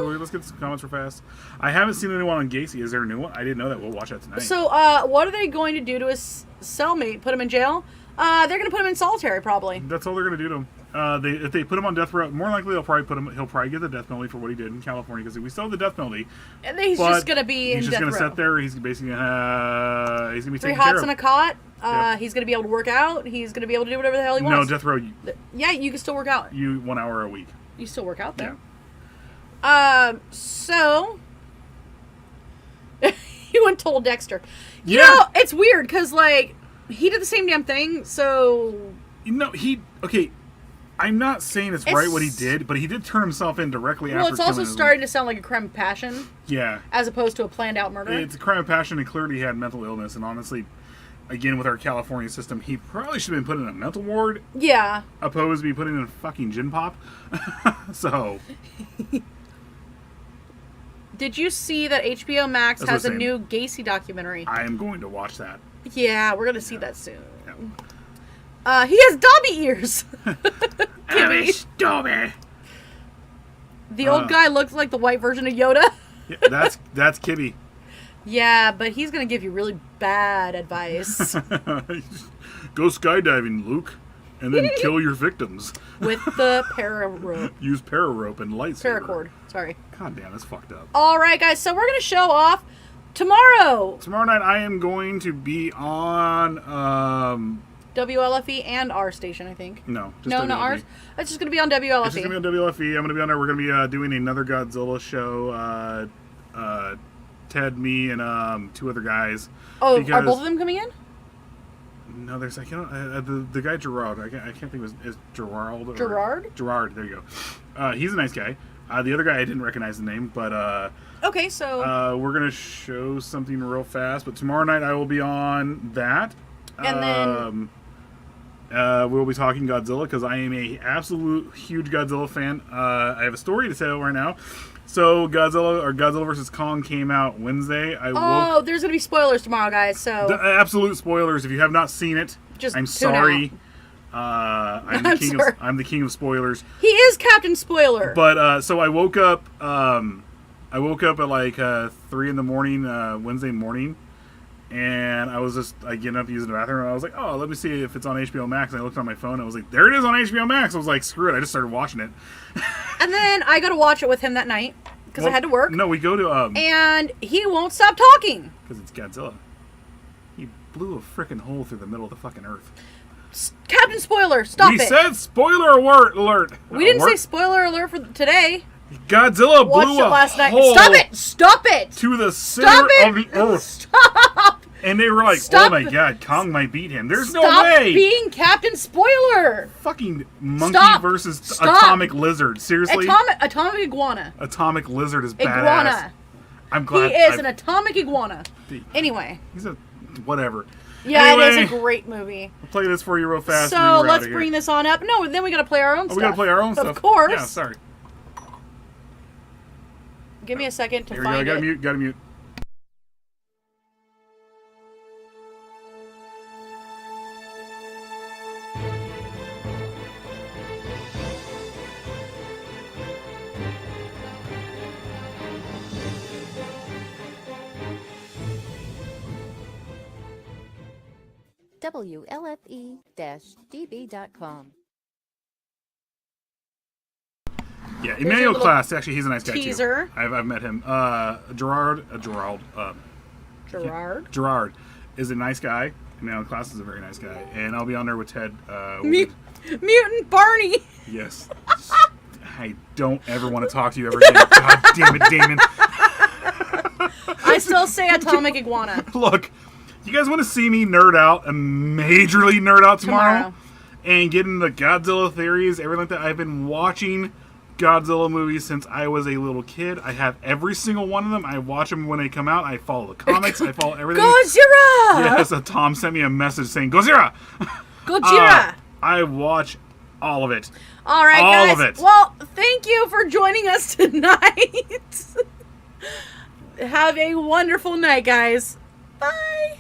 let's get some comments real fast. I haven't seen anyone on Gacy. Is there a new one? I didn't know that. We'll watch that tonight. So, what are they going to do to his cellmate? Put him in jail? They're going to put him in solitary, probably. That's all they're going to do to him. If they put him on death row, more likely he'll probably get the death penalty for what he did in California because we still have the death penalty. And he's just going to be in death row. He's just going to sit there. He's basically he's going to be 3 taken care hots of. in a cot. He's going to be able to work out. He's going to be able to do whatever the hell he wants. No, death row. Yeah, you can still work out. 1 hour a week. You still work out there. Yeah. So you went total Dexter. You Yeah. know, it's weird because he did the same damn thing. So okay. I'm not saying it's right what he did, but he did turn himself in directly after. Well, it's also starting to sound like a crime of passion. Yeah. As opposed to a planned out murder. It's a crime of passion, and clearly he had mental illness. And honestly, again, with our California system, he probably should have been put in a mental ward. Yeah. Opposed to be put in a fucking gin pop. So. Did you see that HBO Max That's has what a I'm new Gacy documentary? I am going to watch that. Yeah, we're going to see that soon. Yeah. He has Dobby ears. Dobby. The old guy looks like the white version of Yoda. Yeah, that's Kibbe. Yeah, but he's going to give you really bad advice. Go skydiving, Luke, and then kill your victims. With the para-rope. Use para-rope and lightsaber. Paracord. Sorry. God damn, that's fucked up. All right, guys. So we're going to show off tomorrow. Tomorrow night I am going to be on... WLFE and our station, I think. No. Just No, WLFE. not ours. It's just going to be on WLFE. It's just going to be on WLFE. I'm going to be on there. We're going to be doing another Godzilla show. Ted, me, and 2 other guys. Oh, are both of them coming in? No, there's the guy Gerard. I can't think of is Gerard. Gerard. Gerard. There you go. He's a nice guy. The other guy I didn't recognize the name, but okay, so we're gonna show something real fast. But tomorrow night I will be on that, and then we'll be talking Godzilla because I am a absolute huge Godzilla fan. I have a story to tell right now. So Godzilla vs. Kong came out Wednesday. there's gonna be spoilers tomorrow, guys. So absolute spoilers. If you have not seen it, just I'm tune sorry. out. I'm the king of spoilers. He is Captain Spoiler. But so I woke up. I woke up at like 3 in the morning Wednesday morning, and I get up using the bathroom. And I was like, oh, let me see if it's on HBO Max. And I looked on my phone. And I was like, there it is on HBO Max. I was like, screw it. I just started watching it. And then I got to watch it with him that night because I had to work. No, we go to and he won't stop talking because it's Godzilla. He blew a freaking hole through the middle of the fucking earth. Captain Spoiler, stop it. We said spoiler alert. We didn't say spoiler alert for today. Godzilla blew a last night. hole. Stop it! To the center of the earth. Stop! And they were like, oh my god, Kong might beat him. There's no way! Stop being Captain Spoiler! Fucking monkey versus atomic lizard. Seriously? Atomic iguana. Atomic lizard is Iguana. badass. I'm glad. He is an atomic iguana. Anyway. He's a... whatever. Yeah, anyway, it is a great movie. I'll play this for you real fast. So let's bring this on up. No, then we gotta play our own stuff. We gotta play our own stuff. Of course. Yeah, sorry. Give me a second to Here find we go. it. Gotta mute. WLFE-DB.com. Yeah, Emmanuel Class. Actually, he's a nice guy teaser. too. I've met him. Gerard is a nice guy. Emmanuel Class is a very nice guy, and I'll be on there with Ted. Mutant Barney. Yes. I don't ever want to talk to you ever again. God damn it, Damon. I still say atomic iguana. Look, you guys want to see me nerd out, majorly nerd out tomorrow, and get into Godzilla theories, everything like that. I've been watching Godzilla movies since I was a little kid. I have every single one of them. I watch them when they come out. I follow the comics. I follow everything. Gojira! Yes, Tom sent me a message saying, Gojira! Gojira! I watch all of it. All right, all guys. Of it. Well, thank you for joining us tonight. Have a wonderful night, guys. Bye.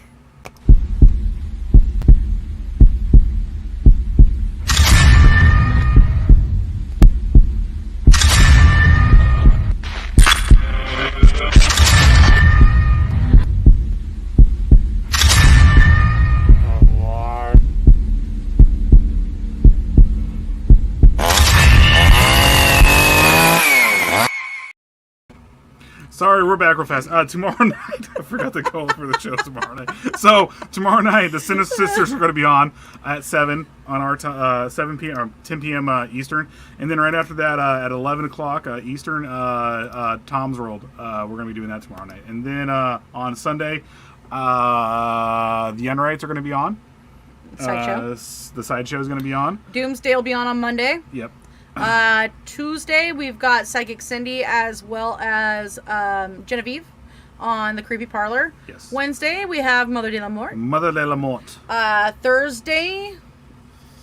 Sorry, we're back real fast. Tomorrow night, I forgot to call for the show tomorrow night. So tomorrow night, the Cinna Sisters are going to be on at 7 on our 7 p.m. or 10 p.m. Eastern, and then right after that at 11 o'clock Eastern, Tom's World. We're going to be doing that tomorrow night, and then on Sunday, the Unrights are going to be on. Sideshow. The Sideshow is going to be on. Doomsday will be on Monday. Yep. Tuesday we've got Psychic Cindy as well as Genevieve on the Creepy Parlor. Yes. Wednesday, we have Mother de la Mort. Mother de la Mort. Thursday,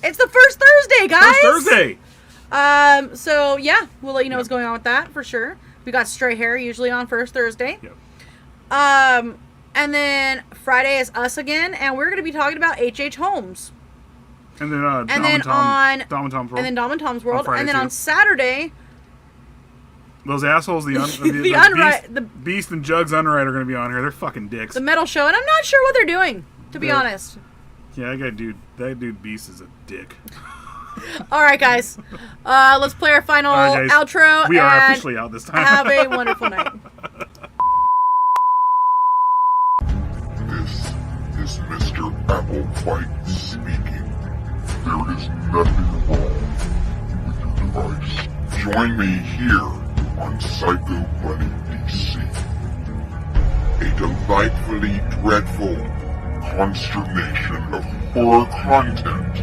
it's the first Thursday, guys! First Thursday! So, yeah, we'll let you know what's going on with that, for sure. We got Stray Hair usually on first Thursday. Yep. And then Friday is us again, and we're going to be talking about H.H. Holmes. And then, Dom and Tom's World. And then Dom and Tom's World. Friday, And then too. on Saturday... Those assholes, the Beast and Jugs Unright are going to be on here. They're fucking dicks. The metal show, and I'm not sure what they're doing, to be honest. Yeah, that dude Beast is a dick. All right, guys. Let's play our final outro. We are officially out this time. Have a wonderful night. This is Mr. Applewhite speaking. There is nothing wrong with your device. Join me here on Psycho Bunny DC. A delightfully dreadful consternation of horror content